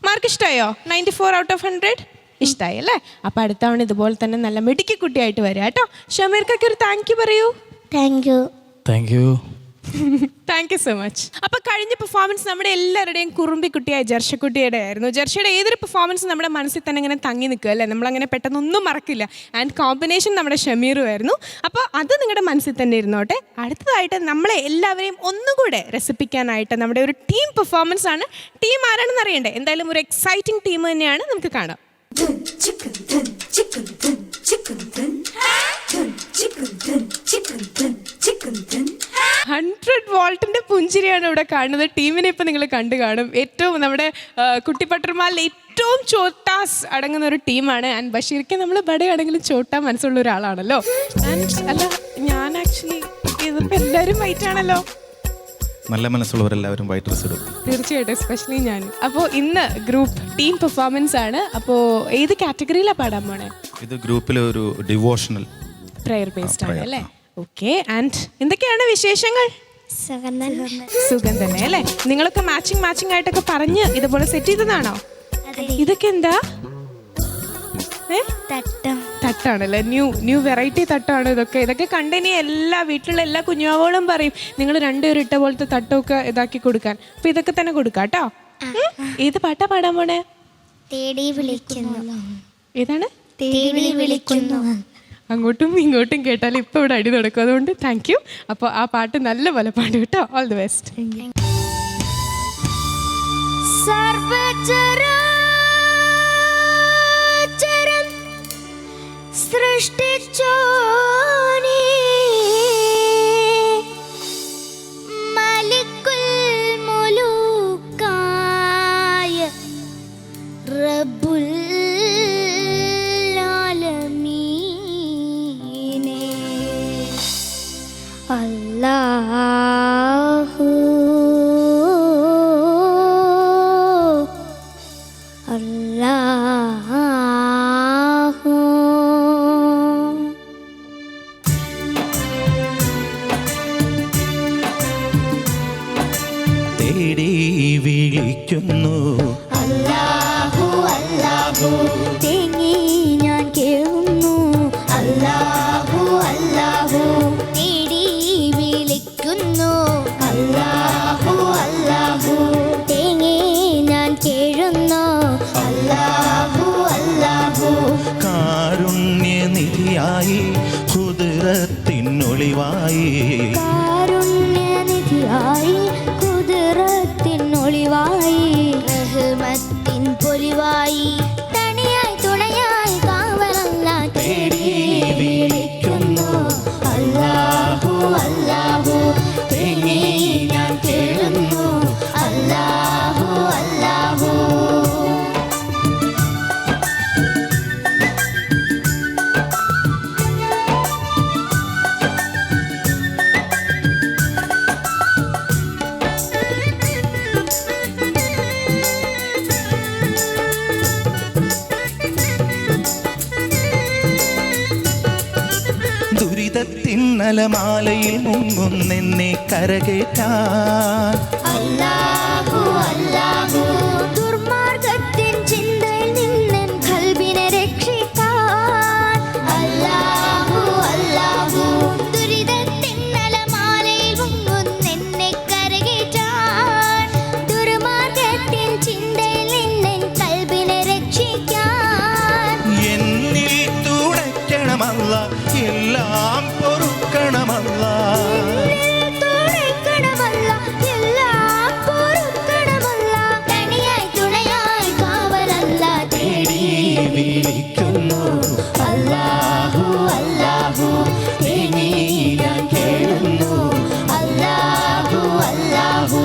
മാർക്ക് ഇഷ്ടമായോ? 94 ഔട്ട് ഓഫ് 100 ഇഷ്ടമായി അല്ലേ? അപ്പോൾ അടുത്ത തവണ ഇതുപോലെ തന്നെ നല്ല മിടുക്കി കുട്ടിയായിട്ട് വരിക കേട്ടോ. ഷമീർക്കൊക്കെ ഒരു താങ്ക് യു പറയൂ. Thank you. Thank you so much. അപ്പോൾ കഴിഞ്ഞ പെർഫോമൻസ് നമ്മുടെ എല്ലാവരുടെയും കുറുമ്പിക്കുട്ടിയായ ജർഷക്കുട്ടിയുടെ ആയിരുന്നു. ജർഷയുടെ ഏതൊരു പെർഫോമൻസ് നമ്മുടെ മനസ്സിൽ തന്നെ ഇങ്ങനെ തങ്ങി നിൽക്കുക അല്ലേ, നമ്മളങ്ങനെ പെട്ടെന്നൊന്നും മറക്കില്ല. ആൻഡ് കോമ്പിനേഷൻ നമ്മുടെ ഷമീറും ആയിരുന്നു. അപ്പോൾ അത് നിങ്ങളുടെ മനസ്സിൽ തന്നെ ഇരുന്നോട്ടെ. അടുത്തതായിട്ട് നമ്മളെ എല്ലാവരെയും ഒന്നുകൂടെ രസിപ്പിക്കാനായിട്ട് നമ്മുടെ ഒരു ടീം പെർഫോമൻസ് ആണ്. ടീം ആരാണെന്ന് അറിയണ്ടേ? എന്തായാലും ഒരു എക്സൈറ്റിംഗ് ടീം തന്നെയാണ്. നമുക്ക് കാണാം. 100 വോൾട്ടിന്റെ പുഞ്ചിരിയാണ് ഇവിടെ കാണുന്നത്. ടീമിനെ ഇപ്പം നിങ്ങൾ കണ്ടു കാണും. ഏറ്റവും നമ്മുടെ കുട്ടിപ്പട്ടർമാലിൽ ഏറ്റവും ചോട്ടാസ് അടങ്ങുന്ന ഒരു ടീമാണ്. ആൻഡ് ബഷീർക്ക് നമ്മൾ ബടയാണെങ്കിലും ചോട്ടാ മനസ്സുള്ള ഒരാളാണല്ലോ. ആൻഡ് അല്ല, ഞാൻ ആക്ച്വലി ഇതിപ്പോൾ എല്ലാവരും വൈറ്റ് ആണല്ലോ. നല്ല മനസ്സുള്ളവരെല്ലാവരും വൈറ്റ് ഡ്രസ് ഇടും. തീർച്ചയായിട്ടും, എസ്പെഷ്യലി ഞാൻ. അപ്പോൾ ഇന്ന് ഗ്രൂപ്പ് ടീം പെർഫോമൻസ് ആണ്. അപ്പോൾ ഏത് കാറ്റഗറിയിലാണ് പാടാൻ പോണേ? ഇത് ഗ്രൂപ്പിലെ ഒരു ഡിവോഷണൽ പ്രയർ ബേസ്ഡ് ആണ് അല്ലേ? ഓക്കെ. ആൻഡ് എന്തൊക്കെയാണ് വിശേഷങ്ങൾ? സുഖം തന്നെ അല്ലേ? നിങ്ങളൊക്കെ മാച്ചിങ് ആയിട്ടൊക്കെ പറഞ്ഞ് ഇതുപോലെ സെറ്റ് ചെയ്തതാണോ? ഇതൊക്കെ എന്താ? തട്ടാണല്ലേ? ന്യൂ വെറൈറ്റി തട്ടാണ് ഇതൊക്കെ കണ്ടിനി എല്ലാ വീട്ടിലുള്ള എല്ലാ കുഞ്ഞുവാവോളും പറയും നിങ്ങൾ രണ്ടുപേരും ഇട്ട പോലത്തെ തട്ടമൊക്കെ ഇതാക്കി കൊടുക്കാൻ. അപ്പൊ ഇതൊക്കെ തന്നെ കൊടുക്കാം കേട്ടോ. ഏത് പാട്ടാ പാടാൻ പോണേ? ഏതാണ്? അങ്ങോട്ടും ഇങ്ങോട്ടും കേട്ടാൽ ഇപ്പൊ ഇവിടെ അടി നടക്കും. അതുകൊണ്ട് താങ്ക് യു. അപ്പോൾ ആ പാട്ട് നല്ല പോലെ പാടും കേട്ടോ. All the best. സൃഷ്ടിച്ചോനേ മലിക്കുൽ മുലൂക്കായ റബ്ബുൽ ആലമീനേ അല്ലാഹു അല്ലാഹ് അല്ലാഹു തേങ്ങി ഞാൻ കേഴുന്നു അല്ലാഹു അല്ലാഹു നേടി വിളിക്കുന്നു അല്ലാഹു അല്ലാഹു തേങ്ങി ഞാൻ കേഴുന്നു അല്ലാഹു അല്ലാഹു കാരുണ്യനിധിയായി കുതിരത്തിനൊളിവായി കാരുണ്യനിധിയായി കുതിരത്തിനൊളിവായി റഹ്മത്തിൻ പൊലിവായി തണിയായി തുണയായി കാവലല്ല തേടി വിളിക്കുന്നു അല്ലാഹു അല്ലാഹു തേങ്ങി ഞാൻ കേഴുന്നു അല്ലാഹു അല്ലാഹു ദുരിതത്തിന്നലമാലയിൽ മുങ്ങുന്നെന്നെ കരകേറ്റാൻ അല്ലാഹു അല്ലാഹു ദുർമാർഗത്തിൻ ചിന്തയിൽ നിന്നെൻ ഖൽബിനെ രക്ഷിക്കാൻ അല്ലാഹു അല്ലാഹു ദുരിതത്തിൻ അലമാലയിൽ മുങ്ങുന്നെന്നെ കരകേറ്റാൻ ദുർമാർഗത്തിൻ ചിന്തയിൽ നിന്നെൻ ഖൽബിനെ രക്ഷിക്കാൻ എന്നിൽ തുണയ്ക്കണമല്ല എല്ലാം പൊറുക്കണമല്ല തുണയ്ക്കണമല്ല എല്ലാം പൊറുക്കണമല്ല തണിയായി തുണയായി കാവലല്ല തേടി വിളിക്കുന്നു അല്ലാഹു അല്ലാഹു തേങ്ങി ഞാൻ കേഴുന്നു അല്ലാഹു അല്ലാഹു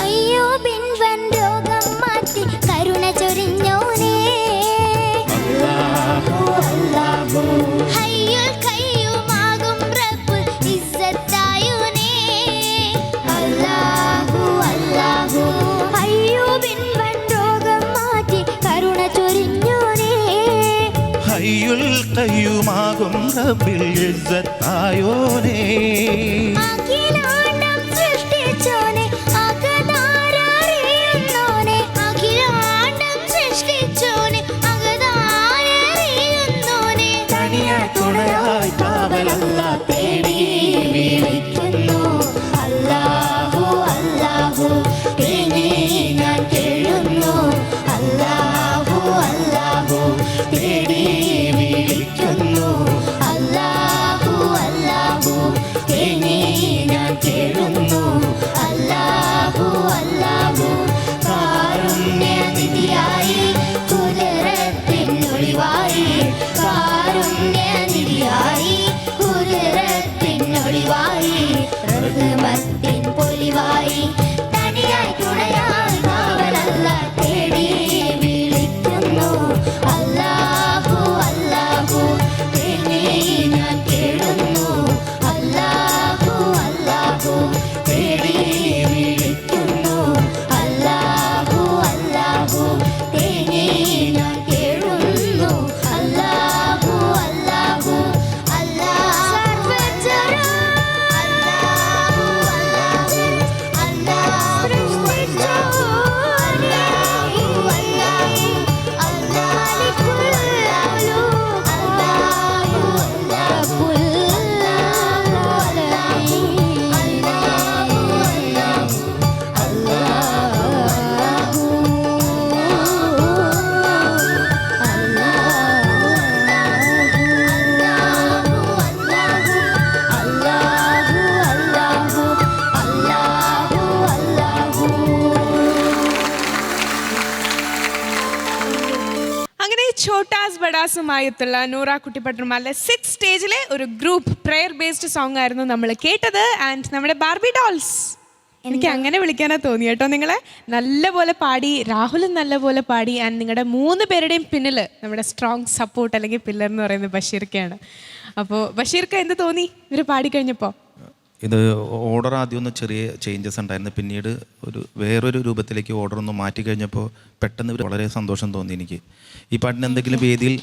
അയ്യൂബിൻ വൻ രോഗം മാറ്റി കരുണ ചൊരിഞ്ഞോനേ അല്ലാഹു അല്ലാഹു ഹയ്യുൽ ഖയ്യൂമാകും റബ്ബ് ഇസ്സത്തായോനേ അല്ലാഹു അല്ലാഹു അയ്യൂബിൻ വൻ രോഗം മാറ്റി കരുണ ചൊരിഞ്ഞോനേ ഹയ്യുൽ ഖയ്യൂമാകും റബ്ബിൽ ഇസ്സത്തായോനേ അഖിലാണ്ടം സൃഷ്ടിച്ചോനെ അകതാരറിയുന്നോനെ അഖിലാണ്ടം സൃഷ്ടിച്ചോനെ അകതാരറിയുന്നോനെ തനിയായി തുണയായി കാവലല്ല തേടി വിളിക്കുന്നു അല്ലാഹു അല്ലാഹു തേങ്ങി ഞാൻ കേഴുന്നു അല്ലാഹു അല്ലാഹു തേടി വിളിക്കുന്നു അല്ലാഹു അല്ലാഹു തേങ്ങി ഞാൻ കേഴുന്നു അല്ലാഹു അല്ലാഹു കാരുണ്യനിധിയായി കുതിരത്തിനൊളിവായി കാരുണ്യനിധിയായി കുതിരത്തിനൊളിവായി റഹ്മത്തിൻ പൊലിവായി തനിയായി തുണയായി കാവലല്ല തേടി വിളിക്കുന്നു അല്ലാഹു അല്ലാഹു തേങ്ങി ഞാൻ കേഴുന്നു അല്ലാഹു അല്ലാഹു തേടി വിളിക്കുന്നു അല്ലാഹു അല്ലാഹു തേങ്ങി ഞാൻ കേഴുന്നു അല്ലാഹു അല്ലാഹു അല്ലാഹു സർവ്വചര അല്ലാഹു അല്ലാഹു അല്ലാഹു സൃഷ്ടിച്ചോനെ അല്ലാഹു അല്ലാഹു അല്ലാഹു റബ്ബുൽ അങ്ങനെ ഛോട്ടാസ് ബഡാസുമായിട്ടുള്ള നൂറ കുട്ടിപ്പട്ടർമാരുടെ 6th സ്റ്റേജിലെ ഒരു ഗ്രൂപ്പ് പ്രെയർ ബേസ്ഡ് സോങ് ആയിരുന്നു നമ്മൾ കേട്ടത്. ആൻഡ് നമ്മുടെ ബാർബി ഡോൾസ്, എനിക്ക് അങ്ങനെ വിളിക്കാനാ തോന്നി കേട്ടോ നിങ്ങളെ. നല്ലപോലെ പാടി, രാഹുലും നല്ലപോലെ പാടി. ആൻഡ് നിങ്ങളുടെ 3 പേരുടെയും പിന്നിൽ നമ്മുടെ സ്ട്രോങ് സപ്പോർട്ട് അല്ലെങ്കിൽ പില്ലർ എന്ന് പറയുന്നത് ബഷീർക്കയാണ്. അപ്പോൾ ബഷീർക്ക് എന്ത് തോന്നി ഇവർ പാടിക്കഴിഞ്ഞപ്പോൾ? ഇത് ഓർഡർ ആദ്യം ഒന്ന് ചെറിയ ചേഞ്ചസ് ഉണ്ടായിരുന്നു, പിന്നീട് വേറൊരു രൂപത്തിലേക്ക് ഓർഡർ ഒന്ന് മാറ്റി കഴിഞ്ഞപ്പോൾ പെട്ടെന്ന് വളരെ സന്തോഷം തോന്നി എനിക്ക്. ഈ പാട്ടിന് എന്തെങ്കിലും വേദിയിൽ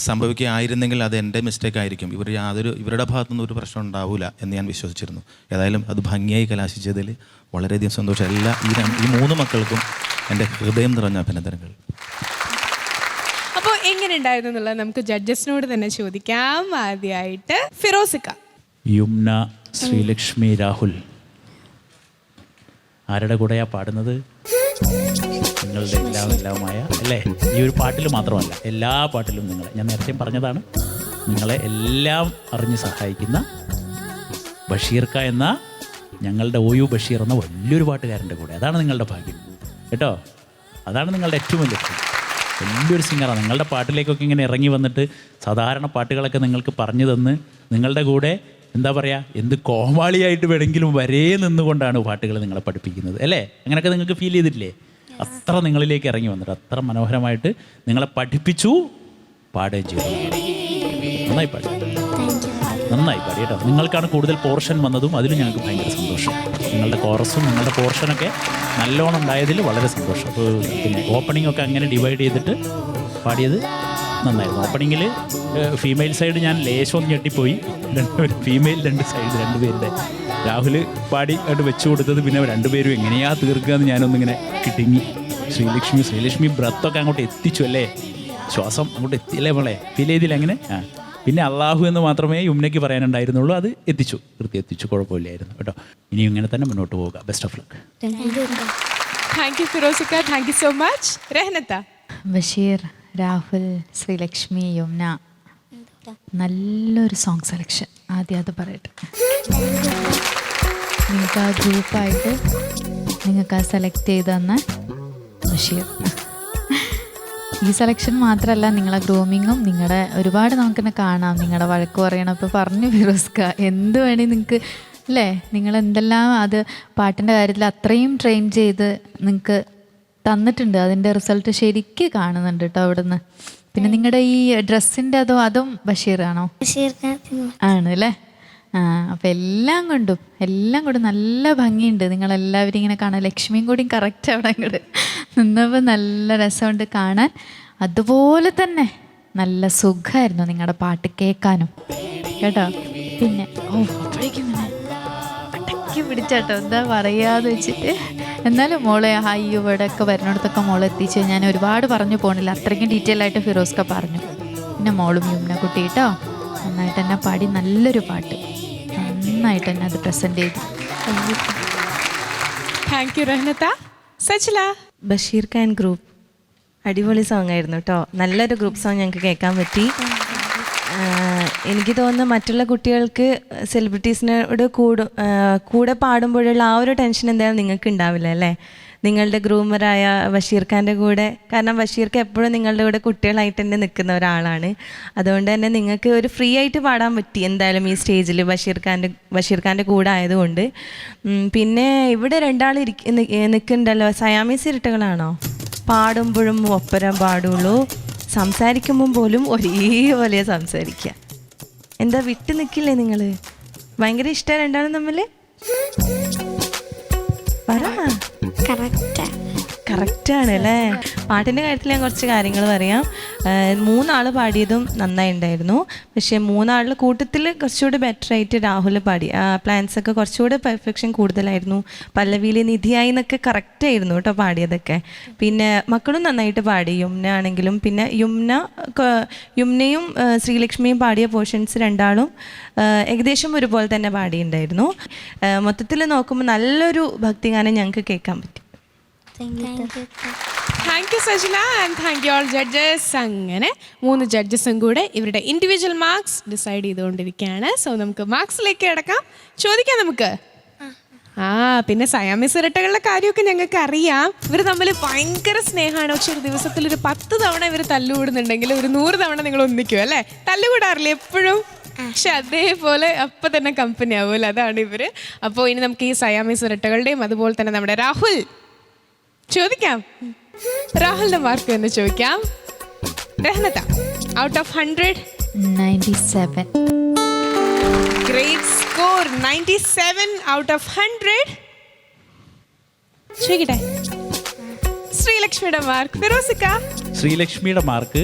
സംഭവിക്കുകയായിരുന്നെങ്കിൽ അത് എൻ്റെ മിസ്റ്റേക്ക് ആയിരിക്കും, ഇവരുടെ ഭാഗത്തുനിന്ന് ഒരു പ്രശ്നം ഉണ്ടാവില്ല എന്ന് ഞാൻ വിശ്വസിച്ചിരുന്നു. ഏതായാലും അത് ഭംഗിയായി കലാശിച്ചതിൽ വളരെയധികം സന്തോഷം. ഈ 3 മക്കൾക്കും എൻ്റെ ഹൃദയം നിറഞ്ഞ അഭിനന്ദനങ്ങൾ. അപ്പോൾ എങ്ങനെ ഉണ്ടായിരുന്നു എന്നുള്ളത് നമുക്ക് ജഡ്ജസിനോട് തന്നെ ചോദിക്കാം. ആദ്യമായിട്ട് ഫിറോസിക്ക. യുംന, ശ്രീലക്ഷ്മി, രാഹുൽ ആരുടെ കൂടെയാ പാടുന്നത്? നിങ്ങളുടെ എല്ലാമായ അല്ലേ? ഈ ഒരു പാട്ടിൽ മാത്രമല്ല, എല്ലാ പാട്ടിലും ഞാൻ നേരത്തെ പറഞ്ഞതാണ്, നിങ്ങളെ എല്ലാം അറിഞ്ഞ് സഹായിക്കുന്ന ബഷീർക്ക എന്ന ഞങ്ങളുടെ OU ബഷീർ എന്ന വലിയൊരു പാട്ടുകാരൻ്റെ കൂടെ. അതാണ് നിങ്ങളുടെ ഭാഗ്യം കേട്ടോ. അതാണ് നിങ്ങളുടെ ഏറ്റവും വലിയ ലക്ഷ്യം. വലിയൊരു സിംഗറാണ്. നിങ്ങളുടെ പാട്ടിലേക്കൊക്കെ ഇങ്ങനെ ഇറങ്ങി വന്നിട്ട് സാധാരണ പാട്ടുകളൊക്കെ നിങ്ങൾക്ക് പറഞ്ഞു തന്ന് നിങ്ങളുടെ കൂടെ എന്താ പറയുക, എന്ത് കോമാളിയായിട്ട് വേണമെങ്കിലും വരേ നിന്നുകൊണ്ടാണ് പാട്ടുകൾ നിങ്ങളെ പഠിപ്പിക്കുന്നത് അല്ലേ? അങ്ങനെയൊക്കെ നിങ്ങൾക്ക് ഫീൽ ചെയ്തിട്ടില്ലേ? അത്ര നിങ്ങളിലേക്ക് ഇറങ്ങി വന്നിട്ട് അത്ര മനോഹരമായിട്ട് നിങ്ങളെ പഠിപ്പിച്ചു, പാടുകയും ചെയ്തു. നന്നായി പാടി, നന്നായി പാടി കേട്ടോ. നിങ്ങൾക്കാണ് കൂടുതൽ പോർഷൻ വന്നതും അതിൽ ഞങ്ങൾക്ക് ഭയങ്കര സന്തോഷം. നിങ്ങളുടെ കോറസും നിങ്ങളുടെ പോർഷനൊക്കെ നല്ലോണം ഉണ്ടായതിൽ വളരെ സന്തോഷം. അപ്പോൾ പിന്നെ ഓപ്പണിംഗ് ഒക്കെ അങ്ങനെ ഡിവൈഡ് ചെയ്തിട്ട് പാടിയത് നന്നായിരുന്നു. ഓപ്പണിങ്ങിൽ ഫീമെയിൽ സൈഡ് ഞാൻ ലേശം ഞെട്ടിപ്പോയി. ഫീമെയിൽ 2 സൈഡ് 2 പേരുടെ രാഹുൽ പാടി അങ്ങോട്ട് വെച്ചു കൊടുത്തത് പിന്നെ 2 പേരും എങ്ങനെയാ തീർക്കുക എന്ന് ഞാനൊന്നിങ്ങനെ കിട്ടിങ്ങി. ശ്രീലക്ഷ്മി ബ്രത്തൊക്കെ അങ്ങോട്ട് എത്തിച്ചു അല്ലേ, ശ്വാസം അങ്ങോട്ട് എത്തിയല്ലേ മോളെ, ഫീൽ ചെയ്തില്ല അങ്ങനെ? പിന്നെ അള്ളാഹു എന്ന് മാത്രമേ യുംനയ്ക്ക് പറയാനുണ്ടായിരുന്നുള്ളൂ, അത് എത്തിച്ചു, കുഴപ്പമില്ലായിരുന്നു കേട്ടോ. ഇനി ഇങ്ങനെ തന്നെ മുന്നോട്ട് പോവുക. Best of luck. Thank you ഫിറോസിക്ക, താങ്ക് യു സോ മച്ച്. രഹനത്ത. ബഷീർ, രാഹുൽ, ശ്രീലക്ഷ്മി, യുംന, നല്ലൊരു സോങ് സെലക്ഷൻ. ആദ്യം അത് പറയട്ടെ. നിങ്ങൾക്ക് ആ ഗ്രൂപ്പായിട്ട് നിങ്ങൾക്ക് ആ സെലക്ട് ചെയ്ത് തന്ന ബഷീർ. ഈ സെലക്ഷൻ മാത്രമല്ല, നിങ്ങളെ ഗ്രൂമിങ്ങും നിങ്ങളുടെ ഒരുപാട് നമുക്കെന്നെ കാണാം. നിങ്ങളുടെ വഴക്ക് പറയണം. ഇപ്പോൾ പറഞ്ഞു ഫിറോസ്ക, എന്ത് വേണേ നിങ്ങൾക്ക് അല്ലേ, നിങ്ങൾ എന്തെല്ലാം അത് പാട്ടിൻ്റെ കാര്യത്തിൽ അത്രയും ട്രെയിൻ ചെയ്ത് നിങ്ങൾക്ക് തന്നിട്ടുണ്ട്. അതിൻ്റെ റിസൾട്ട് ശരിക്കും കാണുന്നുണ്ട് കേട്ടോ അവിടുന്ന്. പിന്നെ നിങ്ങളുടെ ഈ ഡ്രസ്സിൻ്റെ അതും ബഷീറാണോ? ആണ് അല്ലേ? അപ്പം എല്ലാം കൊണ്ടും നല്ല ഭംഗിയുണ്ട്. നിങ്ങളെല്ലാവരും ഇങ്ങനെ കാണാൻ. ലക്ഷ്മിയും കൂടിയും കറക്റ്റ് അവിടെ അങ്ങോട്ട് നിന്നപ്പോൾ നല്ല രസമുണ്ട് കാണാൻ. അതുപോലെ തന്നെ നല്ല സുഖമായിരുന്നു നിങ്ങളുടെ പാട്ട് കേൾക്കാനും കേട്ടോ. പിന്നെ അപ്പോഴേക്കും അടക്കി പിടിച്ചാട്ടോ, എന്താ പറയാന്ന് വെച്ചിട്ട്. എന്നാലും മോളെ ഇവിടെയൊക്കെ വരുന്നിടത്തൊക്കെ മോളെ എത്തിച്ച് ഞാൻ ഒരുപാട് പറഞ്ഞു പോകണില്ല, അത്രയ്ക്കും ഡീറ്റെയിൽ ആയിട്ട് ഫിറോസ്ക പറഞ്ഞു. പിന്നെ മോളും യുംന കുട്ടി കേട്ടോ നന്നായിട്ട് തന്നെ പാടി, നല്ലൊരു പാട്ട് നന്നായിട്ട് തന്നെ അത് പ്രസൻറ്റ് ചെയ്തു. താങ്ക് യു രഹനത്ത. സച്ചില. ബഷീർ ഖാൻ ഗ്രൂപ്പ് അടിപൊളി സോങ് ആയിരുന്നു കേട്ടോ. നല്ലൊരു ഗ്രൂപ്പ് സോങ് ഞങ്ങൾക്ക് കേൾക്കാൻ പറ്റി. എനിക്ക് തോന്നുന്നു മറ്റുള്ള കുട്ടികൾക്ക് സെലിബ്രിറ്റീസിനോട് കൂടെ പാടുമ്പോഴുള്ള ആ ഒരു ടെൻഷൻ എന്തായാലും നിങ്ങൾക്ക് ഉണ്ടാവില്ല അല്ലേ, നിങ്ങളുടെ ഗ്രൂമറായ ബഷീർ ഖാൻ്റെ കൂടെ. കാരണം ബഷീർക്ക് എപ്പോഴും നിങ്ങളുടെ കൂടെ കുട്ടികളായിട്ട് തന്നെ നിൽക്കുന്ന ഒരാളാണ്. അതുകൊണ്ട് തന്നെ നിങ്ങൾക്ക് ഒരു ഫ്രീ ആയിട്ട് പാടാൻ പറ്റി എന്തായാലും ഈ സ്റ്റേജിൽ ബഷീർ ഖാൻ്റെ കൂടെ ആയതുകൊണ്ട്. പിന്നെ ഇവിടെ 2 നിൽക്കുന്നുണ്ടല്ലോ, സയാമീസ് ഇരട്ടകളാണോ? പാടുമ്പോഴും ഒപ്പരം പാടുള്ളൂ, സംസാരിക്കുമ്പം പോലും ഒരേപോലെ സംസാരിക്കുക. എന്താ വിട്ടു നിൽക്കില്ലേ നിങ്ങൾ? ഭയങ്കര ഇഷ്ടമാണ് 2 തമ്മിൽ? പറ. കറക്റ്റാണ് അല്ലേ? പാട്ടിൻ്റെ കാര്യത്തിൽ ഞാൻ കുറച്ച് കാര്യങ്ങൾ പറയാം. 3 ആൾ പാടിയതും നന്നായി ഉണ്ടായിരുന്നു. പക്ഷേ 3 ആളുടെ കൂട്ടത്തിൽ കുറച്ചുകൂടി ബെറ്റർ ആയിട്ട് രാഹുൽ പാടി. പ്ലാൻസൊക്കെ കുറച്ചുകൂടി പെർഫെക്ഷൻ കൂടുതലായിരുന്നു. പല്ലവിയിലെ നിധിയായി എന്നൊക്കെ കറക്റ്റായിരുന്നു കേട്ടോ പാടിയതൊക്കെ. പിന്നെ മക്കളും നന്നായിട്ട് പാടി, യുംന ആണെങ്കിലും. പിന്നെ യുംനയും ശ്രീലക്ഷ്മിയും പാടിയ പോർഷൻസ് 2 ആളും ഏകദേശം ഒരുപോലെ തന്നെ പാടിയിട്ടുണ്ടായിരുന്നു. മൊത്തത്തിൽ നോക്കുമ്പോൾ നല്ലൊരു ഭക്തിഗാനം ഞങ്ങൾക്ക് കേൾക്കാൻ പറ്റി. Thank you Sajila and thank you all judges. അങ്ങനെ 3 ജഡ്ജസും കൂടെ ഇവരുടെ ഇൻഡിവിജ്വൽ മാർക്സ് ഡിസൈഡ് ചെയ്തുകൊണ്ടിരിക്കുകയാണ്. സോ നമുക്ക് മാർക്സിലേക്ക് കിടക്കാം. ചോദിക്കാം നമുക്ക്. പിന്നെ സയാമീസ് ഇരട്ടകളുടെ കാര്യമൊക്കെ ഞങ്ങൾക്ക് അറിയാം. ഇവർ തമ്മിൽ ഭയങ്കര സ്നേഹമാണ്. പക്ഷെ ഒരു ദിവസത്തിൽ ഒരു 10 തവണ ഇവർ തല്ലുകൂടുന്നുണ്ടെങ്കിൽ ഒരു 100 തവണ നിങ്ങൾ ഒന്നിക്കും അല്ലേ? തല്ലുകൂടാറില്ലേ എപ്പോഴും? പക്ഷെ അതേപോലെ അപ്പം തന്നെ കമ്പനി ആവുമല്ലോ, അതാണ് ഇവർ. അപ്പോൾ ഇനി നമുക്ക് ഈ സയാമീസ് ഇരട്ടകളുടെയും അതുപോലെ തന്നെ നമ്മുടെ രാഹുൽ ചോദിക്കാം. രാഹുലിന്റെ മാർക്ക് എന്ന് ചോദിക്കാം. രഹനത, out of 100 97. Great score 97 out of 100. ചോദിക്കട്ടെ, ശ്രീലക്ഷ്മിയുടെ മാർക്ക്. ഫിറോസിക്ക, ശ്രീലക്ഷ്മിയുടെ മാർക്ക്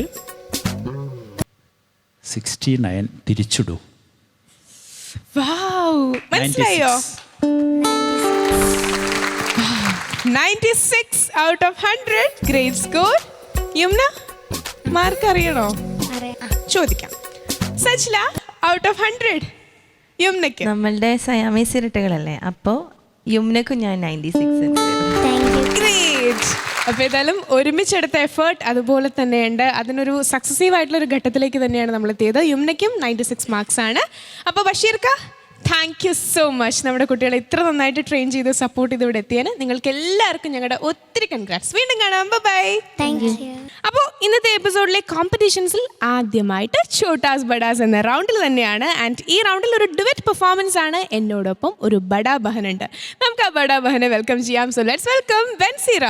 69. തിരിച്ചിടൂ. വൗ, മനസ്സിലായോ? 96 out of 100. Great score. Yumna, mark അറിയണോ? ചോദിക്കാം. സജ്ല, ഔട്ട് ഓഫ് 100 യുംനയ്ക്ക്. നമ്മളുടെ സയാമീസ് ഇരട്ടകളല്ലേ, അപ്പോൾ യുമ്നക്കും ഞാൻ 96. ഗ്രേറ്റ്. അപ്പോൾ ഏതായാലും ഒരുമിച്ചെടുത്ത എഫേർട്ട് അതുപോലെ തന്നെയുണ്ട്. അതിനൊരു സക്സസീവ് ആയിട്ടുള്ള ഒരു ഘട്ടത്തിലേക്ക് തന്നെയാണ് നമ്മൾ എത്തിയത്. യുമ്നയ്ക്കും 96 മാർക്സ് ആണ്. അപ്പോൾ ബഷീർക്ക, താങ്ക് യു സോ മച്ച്. നമ്മുടെ കുട്ടികളെ ഇത്ര നന്നായിട്ട് ട്രെയിൻ ചെയ്ത് സപ്പോർട്ട് ചെയ്ത് ഇവിടെ എത്തിയാണ്. നിങ്ങൾക്ക് എല്ലാവർക്കും ഞങ്ങളുടെ ഒത്തിരി കൺഗ്രാറ്റ്സ്. വീണ്ടും കാണാം. ബൈ. Thank you. അപ്പോൾ ഇന്നത്തെ എപ്പിസോഡിലെ കോമ്പറ്റീഷൻസിൽ ആദ്യമായിട്ട് ഛോട്ടാസ് ബഡാസ് എന്ന റൗണ്ടിൽ തന്നെയാണ്. ആൻഡ് ഈ റൗണ്ടിൽ ഒരു ഡുവറ്റ് പെർഫോമൻസ് ആണ്. എന്നോടൊപ്പം ഒരു ബഡാ ബഹൻ ഉണ്ട്. നമുക്ക് ആ ബഡാ ബഹനെ വെൽക്കം ചെയ്യാം. So let's welcome Banseera.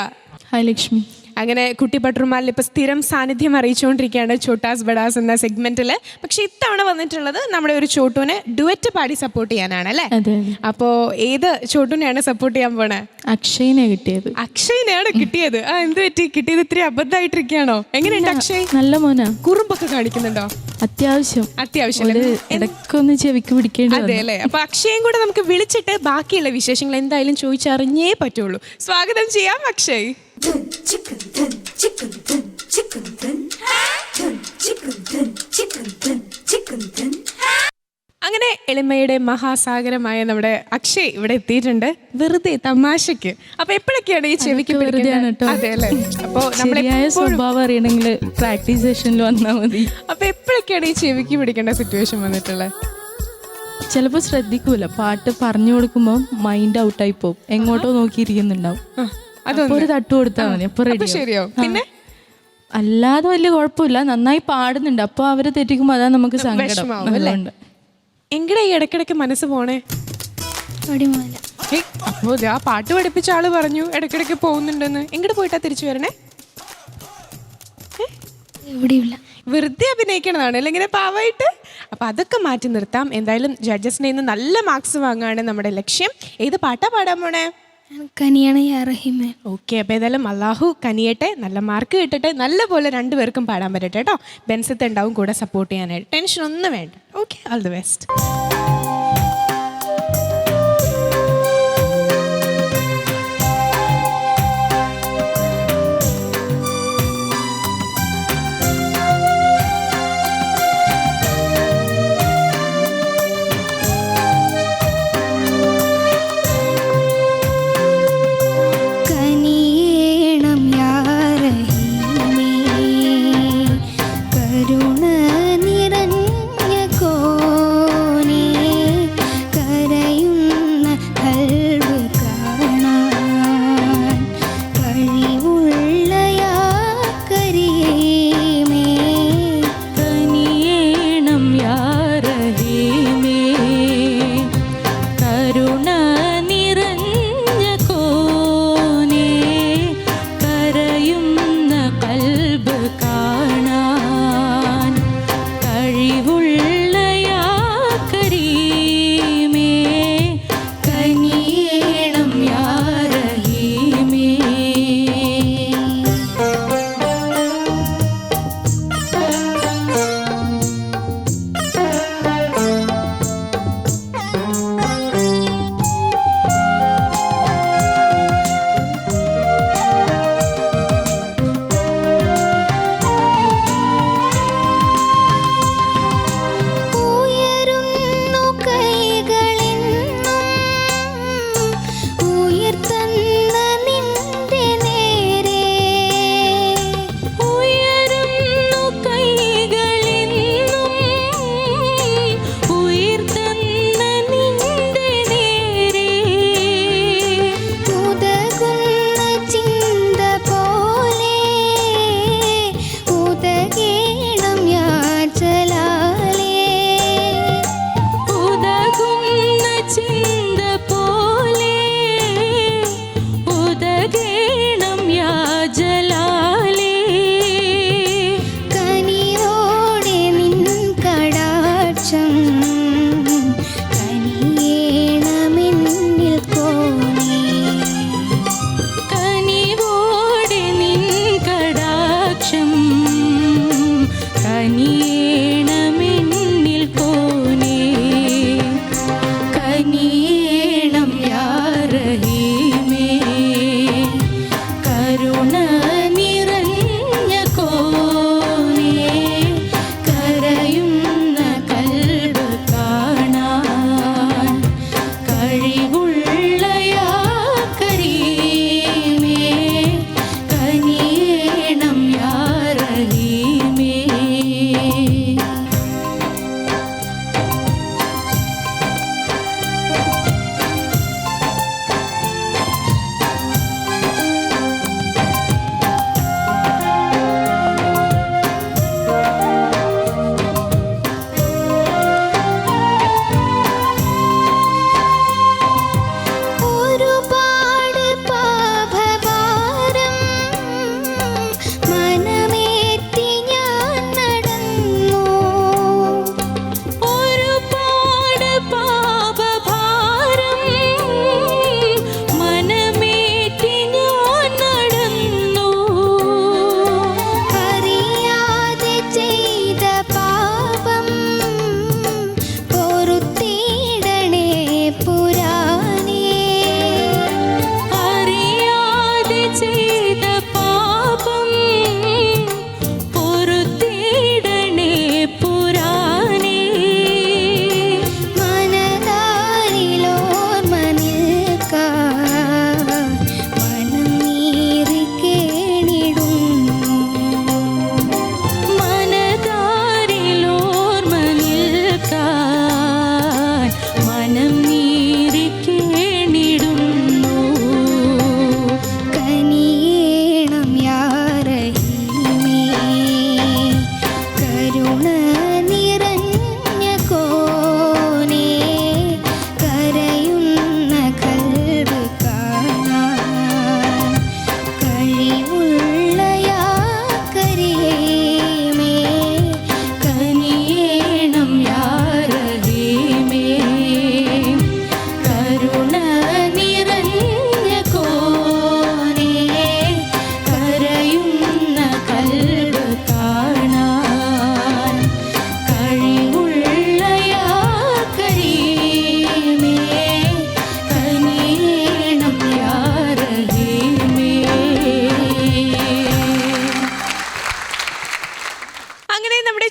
Hi Lakshmi. അങ്ങനെ കുട്ടി പട്രുമാലിൽ ഇപ്പോൾ സ്ഥിരം സാന്നിധ്യം അറിയിച്ചുകൊണ്ടിരിക്കുകയാണ് ഛോട്ടാസ് ബഡാസ് എന്ന സെഗ്മെന്റിൽ. പക്ഷെ ഇത്തവണ വന്നിട്ടുള്ളത് നമ്മുടെ ഒരു ചോട്ടുവിനെ ഡുവറ്റ് പാടി സപ്പോർട്ട് ചെയ്യാനാണ് അല്ലേ? അതെ. അപ്പോൾ ഏത് ചോട്ടുവിനെയാണ് സപ്പോർട്ട് ചെയ്യാൻ പോണേ? അക്ഷയിനെ കിട്ടിയത്. അക്ഷയിനെയാണ് കിട്ടിയത്. ആ, എന്ത് പറ്റി? കിട്ടിയത് ഇത്തിരി അബദ്ധമായിട്ടിരിക്കുകയാണോ? എങ്ങനെയുണ്ട് അക്ഷയ്? നല്ല മോനാ. കുറുമ്പൊക്കെ കാണിക്കുന്നുണ്ടോ? അത്യാവശ്യം. ഇടയ്ക്കൊന്ന് ചെവിക്ക് പിടിക്കേണ്ടി അതെ അല്ലേ? അപ്പൊ അക്ഷയും കൂടെ നമുക്ക് വിളിച്ചിട്ട് ബാക്കിയുള്ള വിശേഷങ്ങൾ എന്തായാലും ചോദിച്ചറിഞ്ഞേ പറ്റുള്ളൂ. സ്വാഗതം ചെയ്യാം അക്ഷയ്. അങ്ങനെ എളിമയുടെ മഹാസാഗരമായ നമ്മുടെ അക്ഷയ് ഇവിടെ എത്തിയിട്ടുണ്ട്, വെറുതെ തമാശക്ക്. അപ്പൊ എപ്പോഴൊക്കെയാണ് ഈ ചെവിക്ക് വെറുതെയാണ് കേട്ടോ. അതെ അല്ലേ? അപ്പൊ ശരിയായ സ്വഭാവം അറിയണമെങ്കിൽ പ്രാക്ടീസ് സെഷനിൽ വന്നാൽ മതി. അപ്പൊ എപ്പോഴൊക്കെയാണ് ഈ ചെവിക്ക് പിടിക്കേണ്ട സിറ്റുവേഷൻ വന്നിട്ടുള്ളത്? ചിലപ്പോൾ ശ്രദ്ധിക്കൂല, പാട്ട് പറഞ്ഞു കൊടുക്കുമ്പോൾ മൈൻഡ് ഔട്ടായി പോകും, എങ്ങോട്ടോ നോക്കിയിരിക്കുന്നുണ്ടാവും. അപ്പൊ ഒരു തട്ട് കൊടുത്താൽ മതി, അപ്പൊ റെഡി ശരിയോ? പിന്നെ അല്ലാതെ വലിയ കുഴപ്പമില്ല, നന്നായി പാടുന്നുണ്ട്. അപ്പൊ അവര് തെറ്റിക്കുമ്പോ അതാ നമുക്ക് സങ്കടം. അതുകൊണ്ട് എങ്ങടെ ഈ ഇടയ്ക്കിടയ്ക്ക് മനസ്സ് പോണേ? അപ്പോ ആ പാട്ട് പഠിപ്പിച്ച ആള് പറഞ്ഞു ഇടയ്ക്കിടയ്ക്ക് പോകുന്നുണ്ടെന്ന്. എങ്ങോട്ട് പോയിട്ടാ തിരിച്ചു വരണേ? വെറുതെ അഭിനയിക്കണതാണ് അല്ലെ ഇങ്ങനെ പാവായിട്ട്? അപ്പൊ അതൊക്കെ മാറ്റി നിർത്താം. എന്തായാലും ജഡ്ജസിനെ ഇന്ന് നല്ല മാർക്സ് വാങ്ങാണ് നമ്മുടെ ലക്ഷ്യം. ഏത് പാട്ടാ പാടാൻ പോണേ? ഓക്കെ. അപ്പൊ ഏതായാലും അല്ലാഹു കനിയട്ടെ, നല്ല മാർക്ക് കിട്ടട്ടെ, നല്ല പോലെ രണ്ടുപേർക്കും പാടാൻ പറ്റട്ടെ കേട്ടോ. ബെൻസത്ത് ഉണ്ടാവും കൂടെ സപ്പോർട്ട് ചെയ്യാനായിട്ട്. ടെൻഷൻ ഒന്നും വേണ്ട. Okay, all the best. കരുണ നിറഞ്ഞ കോനേ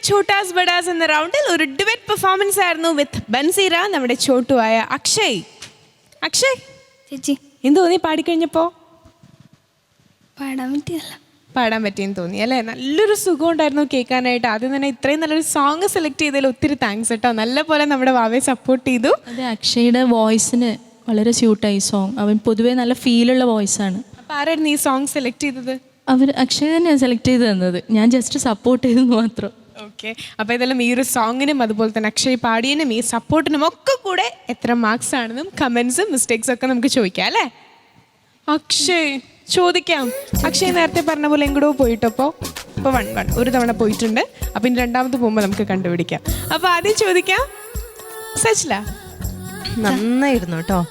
ഛോട്ടാസ് ബഡാസ് എന്ന റൗണ്ടിൽ ഒരു ഡിബേറ്റ് പെർഫോമൻസ് ആയിരുന്നു വിത്ത് ബൻസീറ, നമ്മുടെ ചോട്ടുവായ അക്ഷയ്. അക്ഷയ്, ചേച്ചി എന്ത് തോന്നി പാടിക്കഴിഞ്ഞപ്പോൾ? പാടാൻ പറ്റിയല്ല. പാടാൻ പറ്റിയെന്ന് തോന്നി അല്ലേ? നല്ലൊരു സുഖം ഉണ്ടായിരുന്നു കേൾക്കാനായിട്ട്. ആദ്യം തന്നെ ഇത്രയും നല്ലൊരു സോങ് സെലക്ട് ചെയ്തതിൽ ഒത്തിരി താങ്ക്സ് കേട്ടോ. നല്ല പോലെ നമ്മുടെ വാവയെ സപ്പോർട്ട് ചെയ്തു. അത് അക്ഷയുടെ വോയിസിന് വളരെ സ്യൂട്ടായി സോങ്. അവൻ പൊതുവേ നല്ല ഫീലുള്ള വോയിസാണ്. അപ്പോൾ ആരായിരുന്നു ഈ സോങ് സെലക്ട് ചെയ്തത്? അക്ഷയ തന്നെയാണ് സെലക്ട് ചെയ്ത് തന്നത്, ഞാൻ ജസ്റ്റ് സപ്പോർട്ട് ചെയ്തെന്ന് മാത്രം. ഓക്കെ, അപ്പോൾ ഇതെല്ലാം ഈ ഒരു സോങ്ങിനും അതുപോലെ തന്നെ അക്ഷയ് പാടിയതിനും ഈ സപ്പോർട്ടിനും ഒക്കെ കൂടെ എത്ര മാർക്സ് ആണെന്നും കമൻസും മിസ്റ്റേക്സും ഒക്കെ നമുക്ക് ചോദിക്കാം അല്ലേ? അക്ഷയ് ചോദിക്കാം. അക്ഷയ് നേരത്തെ പറഞ്ഞ പോലെ എങ്ങോട്ടോ പോയിട്ടപ്പോൾ ഇപ്പോൾ 1-1 ഒരു തവണ പോയിട്ടുണ്ട്. അപ്പം ഇനി രണ്ടാമത് പോകുമ്പോൾ നമുക്ക് കണ്ടുപിടിക്കാം. അപ്പോൾ ആദ്യം ചോദിക്കാം, സച്ചില. നന്നായിരുന്നു കേട്ടോ.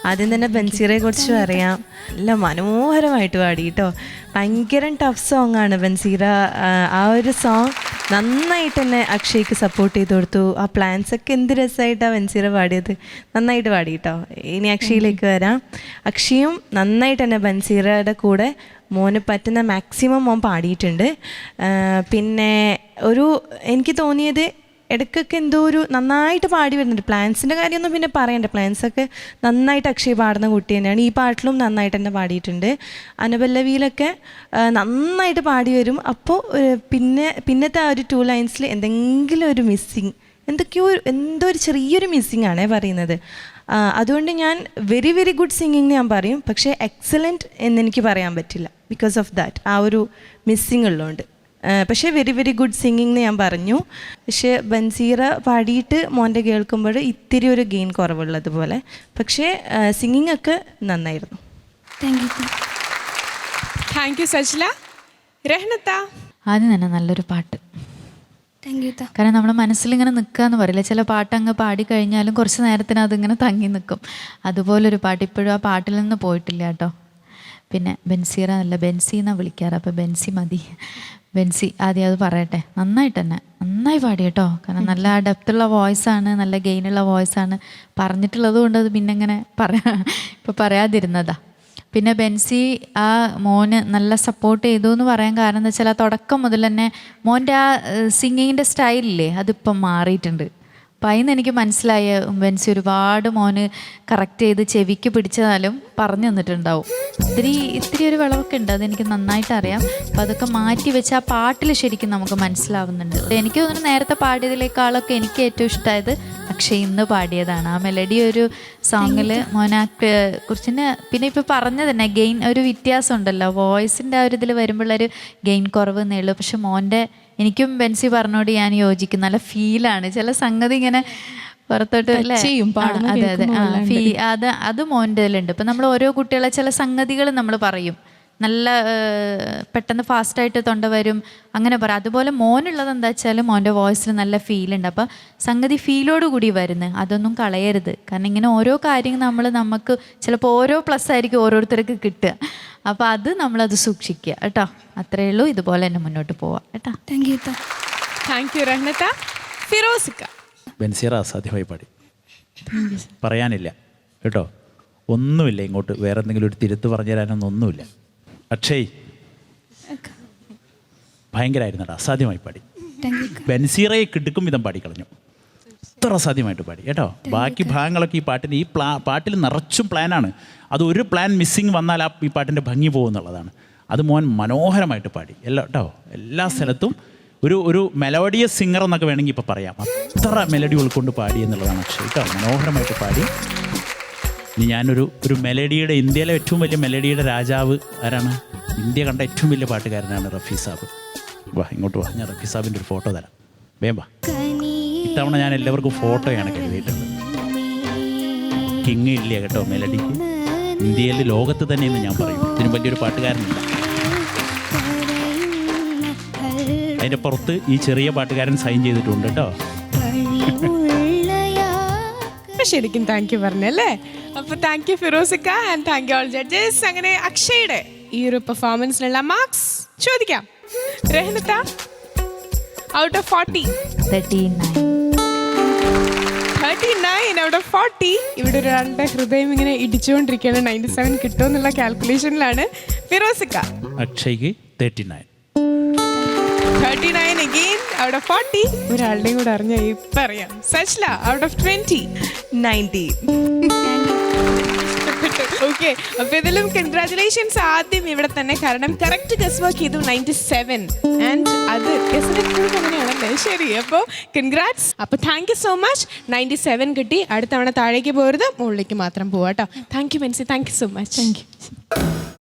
ആദ്യം തന്നെ ബൻസീറയെ കുറിച്ച് പറയാം. നല്ല മനോഹരമായിട്ട് പാടി കേട്ടോ. ഭയങ്കര ടഫ് സോങ് ആണ് ബൻസീറ. ആ ഒരു സോങ് നന്നായിട്ട് തന്നെ അക്ഷയ്ക്ക് സപ്പോർട്ട് ചെയ്ത് കൊടുത്തു. ആ പ്ലാൻസ് ഒക്കെ എന്ത് രസമായിട്ടാണ് ബൻസീറ പാടിയത്. നന്നായിട്ട് പാടി കേട്ടോ. ഇനി അക്ഷയിലേക്ക് വരാം. അക്ഷയും നന്നായിട്ട് തന്നെ ബൻസീറയുടെ കൂടെ മോന് പറ്റുന്ന മാക്സിമം മോൻ പാടിയിട്ടുണ്ട്. പിന്നെ എനിക്ക് തോന്നിയത് ഇടയ്ക്കൊക്കെ എന്തോ ഒരു നന്നായിട്ട് പാടി വരുന്നുണ്ട്. പ്ലാൻസിൻ്റെ കാര്യമൊന്നും പിന്നെ പറയണ്ട, പ്ലാൻസൊക്കെ നന്നായിട്ട് അക്ഷയ് പാടുന്ന കുട്ടി തന്നെയാണ്. ഈ പാട്ടിലും നന്നായിട്ട് തന്നെ പാടിയിട്ടുണ്ട്. അനുപല്ലവിയിലൊക്കെ നന്നായിട്ട് പാടി വരും. അപ്പോൾ പിന്നത്തെ ആ ഒരു 2 ലൈൻസിൽ എന്തെങ്കിലും ഒരു മിസ്സിങ്, എന്തോ ഒരു ചെറിയൊരു മിസ്സിങ് ആണേ പറയുന്നത്. അതുകൊണ്ട് ഞാൻ വെരി വെരി ഗുഡ് സിംഗിങ് ഞാൻ പറയും, പക്ഷേ എക്സലൻറ്റ് എന്നെനിക്ക് പറയാൻ പറ്റില്ല ബിക്കോസ് ഓഫ് ദാറ്റ്, ആ ഒരു മിസ്സിങ് ഉള്ളതുകൊണ്ട്. പക്ഷേ വെരി വെരി ഗുഡ് സിംഗിങ് എന്ന് ഞാൻ പറഞ്ഞു. പക്ഷേ ബൻസീറ പാടിയിട്ട് മോൻ്റെ കേൾക്കുമ്പോൾ ഇത്തിരി ഒരു ഗെയിൻ കുറവുള്ളതുപോലെ. പക്ഷേ സിംഗിങ് ഒക്കെ നന്നായിരുന്നു. Thank you Sachila. രഹ്നത്ത. ആദ്യം തന്നെ നല്ലൊരു പാട്ട്. കാരണം നമ്മുടെ മനസ്സിലിങ്ങനെ നിൽക്കുക എന്ന് പറയില്ല, ചില പാട്ട് അങ്ങ് പാടിക്കഴിഞ്ഞാലും കുറച്ച് നേരത്തിന് അതിങ്ങനെ തങ്ങി നിൽക്കും. അതുപോലൊരു പാട്ട്. ഇപ്പോഴും ആ പാട്ടിൽ നിന്ന് പോയിട്ടില്ല കേട്ടോ. പിന്നെ ബൻസീറ അല്ല, ബെൻസി എന്നാണ് വിളിക്കാറ്, അപ്പോൾ ബെൻസി മതി. ബെൻസി ആദ്യം അത് പറയട്ടെ. നന്നായിട്ട് തന്നെ നന്നായി പാടി കേട്ടോ. കാരണം നല്ല ഡെപ്തുള്ള വോയിസാണ്, നല്ല ഗെയിനുള്ള വോയിസാണ്. പറഞ്ഞിട്ടുള്ളത് കൊണ്ട് അത് പിന്നെ ഇങ്ങനെ ഇപ്പോൾ പറയാതിരുന്നതാ. പിന്നെ ബെൻസി ആ മോന് നല്ല സപ്പോർട്ട് ചെയ്തു എന്ന് പറയാൻ കാരണം എന്താ വെച്ചാൽ ആ തുടക്കം മുതൽ തന്നെ മോൻ്റെ ആ സിംഗിങ്ങിൻ്റെ സ്റ്റൈലില്ലേ അതിപ്പം മാറിയിട്ടുണ്ട്. അപ്പം അതിന് എനിക്ക് മനസ്സിലായ ബെൻസി ഒരുപാട് മോന് കറക്റ്റ് ചെയ്ത് ചെവിക്ക് പിടിച്ചതാലും പറഞ്ഞു തന്നിട്ടുണ്ടാവും. ഇത്തിരി ഒരു വിളവൊക്കെ ഉണ്ട്, അതെനിക്ക് നന്നായിട്ട് അറിയാം. അപ്പം അതൊക്കെ മാറ്റി വെച്ച് ആ പാട്ടിൽ ശരിക്കും നമുക്ക് മനസ്സിലാവുന്നുണ്ട്. എനിക്ക് തോന്നുന്നു നേരത്തെ പാടിയതിനേക്കാളൊക്കെ എനിക്ക് ഏറ്റവും ഇഷ്ടമായത് അക്ഷയ് ഇന്ന് പാടിയതാണ്. ആ മെലഡി ഒരു സോങ്ങിൽ മോനെ കുറിച്ച് പിന്നെ ഇപ്പോൾ പറഞ്ഞത് തന്നെ ഗെയിൻ ഒരു വ്യത്യാസം ഉണ്ടല്ലോ, വോയിസിൻ്റെ ആ ഒരു ഇതിൽ വരുമ്പോഴൊരു ഗെയിൻ കുറവ് എന്നേ ഉള്ളൂ. പക്ഷെ മോൻ്റെ എനിക്കും ബെൻസി പറഞ്ഞോട് ഞാൻ യോജിക്കും. നല്ല ഫീലാണ് ചില സംഗതി ഇങ്ങനെ പുറത്തോട്ട് അല്ലേ. അതെ അതെ, അത് മോൻ്റെ ഇതിലുണ്ട്. ഇപ്പം നമ്മൾ ഓരോ കുട്ടികളെ ചില സംഗതികൾ നമ്മൾ പറയും, നല്ല പെട്ടെന്ന് ഫാസ്റ്റായിട്ട് തൊണ്ട വരും അങ്ങനെ പറയാം. അതുപോലെ മോനുള്ളത് എന്താ വെച്ചാൽ മോൻ്റെ വോയിസിൽ നല്ല ഫീലുണ്ട്. അപ്പോൾ സംഗതി ഫീലോട് കൂടി വരുന്നത്, അതൊന്നും കളയരുത്. കാരണം ഇങ്ങനെ ഓരോ കാര്യങ്ങൾ നമുക്ക് ചിലപ്പോൾ ഓരോ പ്ലസ് ആയിരിക്കും ഓരോരുത്തർക്ക് കിട്ടുക. അപ്പോൾ അത് നമ്മളത് സൂക്ഷിക്കുക കേട്ടോ. അത്രയേ ഉള്ളൂ. ഇതുപോലെ തന്നെ മുന്നോട്ട് പോവാം കേട്ടോ. Thank U രഹ്നത്ത. ഫിറോസിക്ക. ബൻസീറ അസാധ്യമായി പാടി, പറയാനില്ല കേട്ടോ. ഒന്നുമില്ല ഇങ്ങോട്ട് വേറെ എന്തെങ്കിലും ഒരു തിരുത്ത് പറഞ്ഞു തരാനൊന്നും ഒന്നുമില്ല. അക്ഷയ് ഭയങ്കരമായിരുന്നു കേട്ടോ, അസാധ്യമായി പാടി. ബൻസീറയെ കിടക്കും വിധം പാടിക്കളഞ്ഞു, അത്ര അസാധ്യമായിട്ട് പാടി കേട്ടോ. ബാക്കി ഭാഗങ്ങളൊക്കെ ഈ പാട്ടിന് പാട്ടിൽ നിറച്ചും പ്ലാനാണ്. അത് ഒരു പ്ലാൻ മിസ്സിങ് വന്നാൽ ഈ പാട്ടിൻ്റെ ഭംഗി പോകുന്നുള്ളതാണ്. അത് മോൻ മനോഹരമായിട്ട് പാടി കേട്ടോ. എല്ലാ സ്ഥലത്തും ഒരു മെലോഡിയസ് സിംഗർ എന്നൊക്കെ വേണമെങ്കിൽ ഇപ്പോൾ പറയാം. അത്ര മെലഡി ഉൾക്കൊണ്ട് പാടി എന്നുള്ളതാണ് അക്ഷയ് കേട്ടോ. മനോഹരമായിട്ട് പാടി. ഇനി ഞാനൊരു മെലഡിയുടെ, ഇന്ത്യയിലെ ഏറ്റവും വലിയ മെലഡിയുടെ രാജാവ് ആരാണ്? ഇന്ത്യ കണ്ട ഏറ്റവും വലിയ പാട്ടുകാരനാണ് റഫീ സാബ്. വാ ഇങ്ങോട്ട് വാ, ഞാൻ റഫീ സാബിൻ്റെ ഒരു ഫോട്ടോ തരാം. വേമ്പാ. ഇത്തവണ ഞാൻ എല്ലാവർക്കും ഫോട്ടോയാണ് കരുതിയിട്ടുള്ളത്. കിങ് ഇല്ല കേട്ടോ മെലഡിക്ക്. ഇന്ത്യയിൽ ലോകത്ത് തന്നെയെന്ന് ഞാൻ പറയും. ഇതിന് വലിയൊരു പാട്ടുകാരനില്ല. അതിൻ്റെ പുറത്ത് ഈ ചെറിയ പാട്ടുകാരൻ സൈൻ ചെയ്തിട്ടുണ്ട് കേട്ടോ. ശരിക്കും താങ്ക് യു പറഞ്ഞല്ലേ. അപ്പോൾ താങ്ക് യു ഫിറോസിക്ക and thank you all judges. അങ്ങനെ അക്ഷയുടെ ഈ ഒരു പെർഫോമൻസിനുള്ള മാർക്സ് ചോദിക്കാം. രഹ്നത്ത, ഔട്ട് ഓഫ് 40 39 ഔട്ട് ഓഫ് 40. ഇവിടെ ഒരാളുടെ ഹൃദയം ഇങ്ങനെ ഇടിച്ചുകൊണ്ടിരിക്കുകയാണ്. 97 കിട്ടുമെന്നുള്ള കാൽക്കുലേഷനിലാണ്. ഫിറോസിക്ക. അക്ഷയ്ക്ക് 39 39 again. ഔട്ട് ഓഫ് 40 ഒരാളുടെയും കൂടെ അറിഞ്ഞ ഇപ്പം അറിയാം. Sajla out of 20 90. ഓക്കെ, അപ്പൊ ഇതിലും കൺഗ്രാറ്റുലേഷൻസ് ആദ്യം ഇവിടെ തന്നെ, കാരണം കറക്റ്റ് ഗസ് വർക്ക് ചെയ്തു 97 ആൻഡ് അത് ഗസിനെ കൂടുതൽ അങ്ങനെയാണല്ലേ. ശരി, അപ്പോൾ കൺഗ്രാറ്റ്സ്. അപ്പോൾ താങ്ക് യു സോ മച്ച്. 97 കിട്ടി. അടുത്ത തവണ താഴേക്ക് പോകരുത്, മുകളിലേക്ക് മാത്രം പോവാം കേട്ടോ. Thank you Mency, thank you so much. Thank U.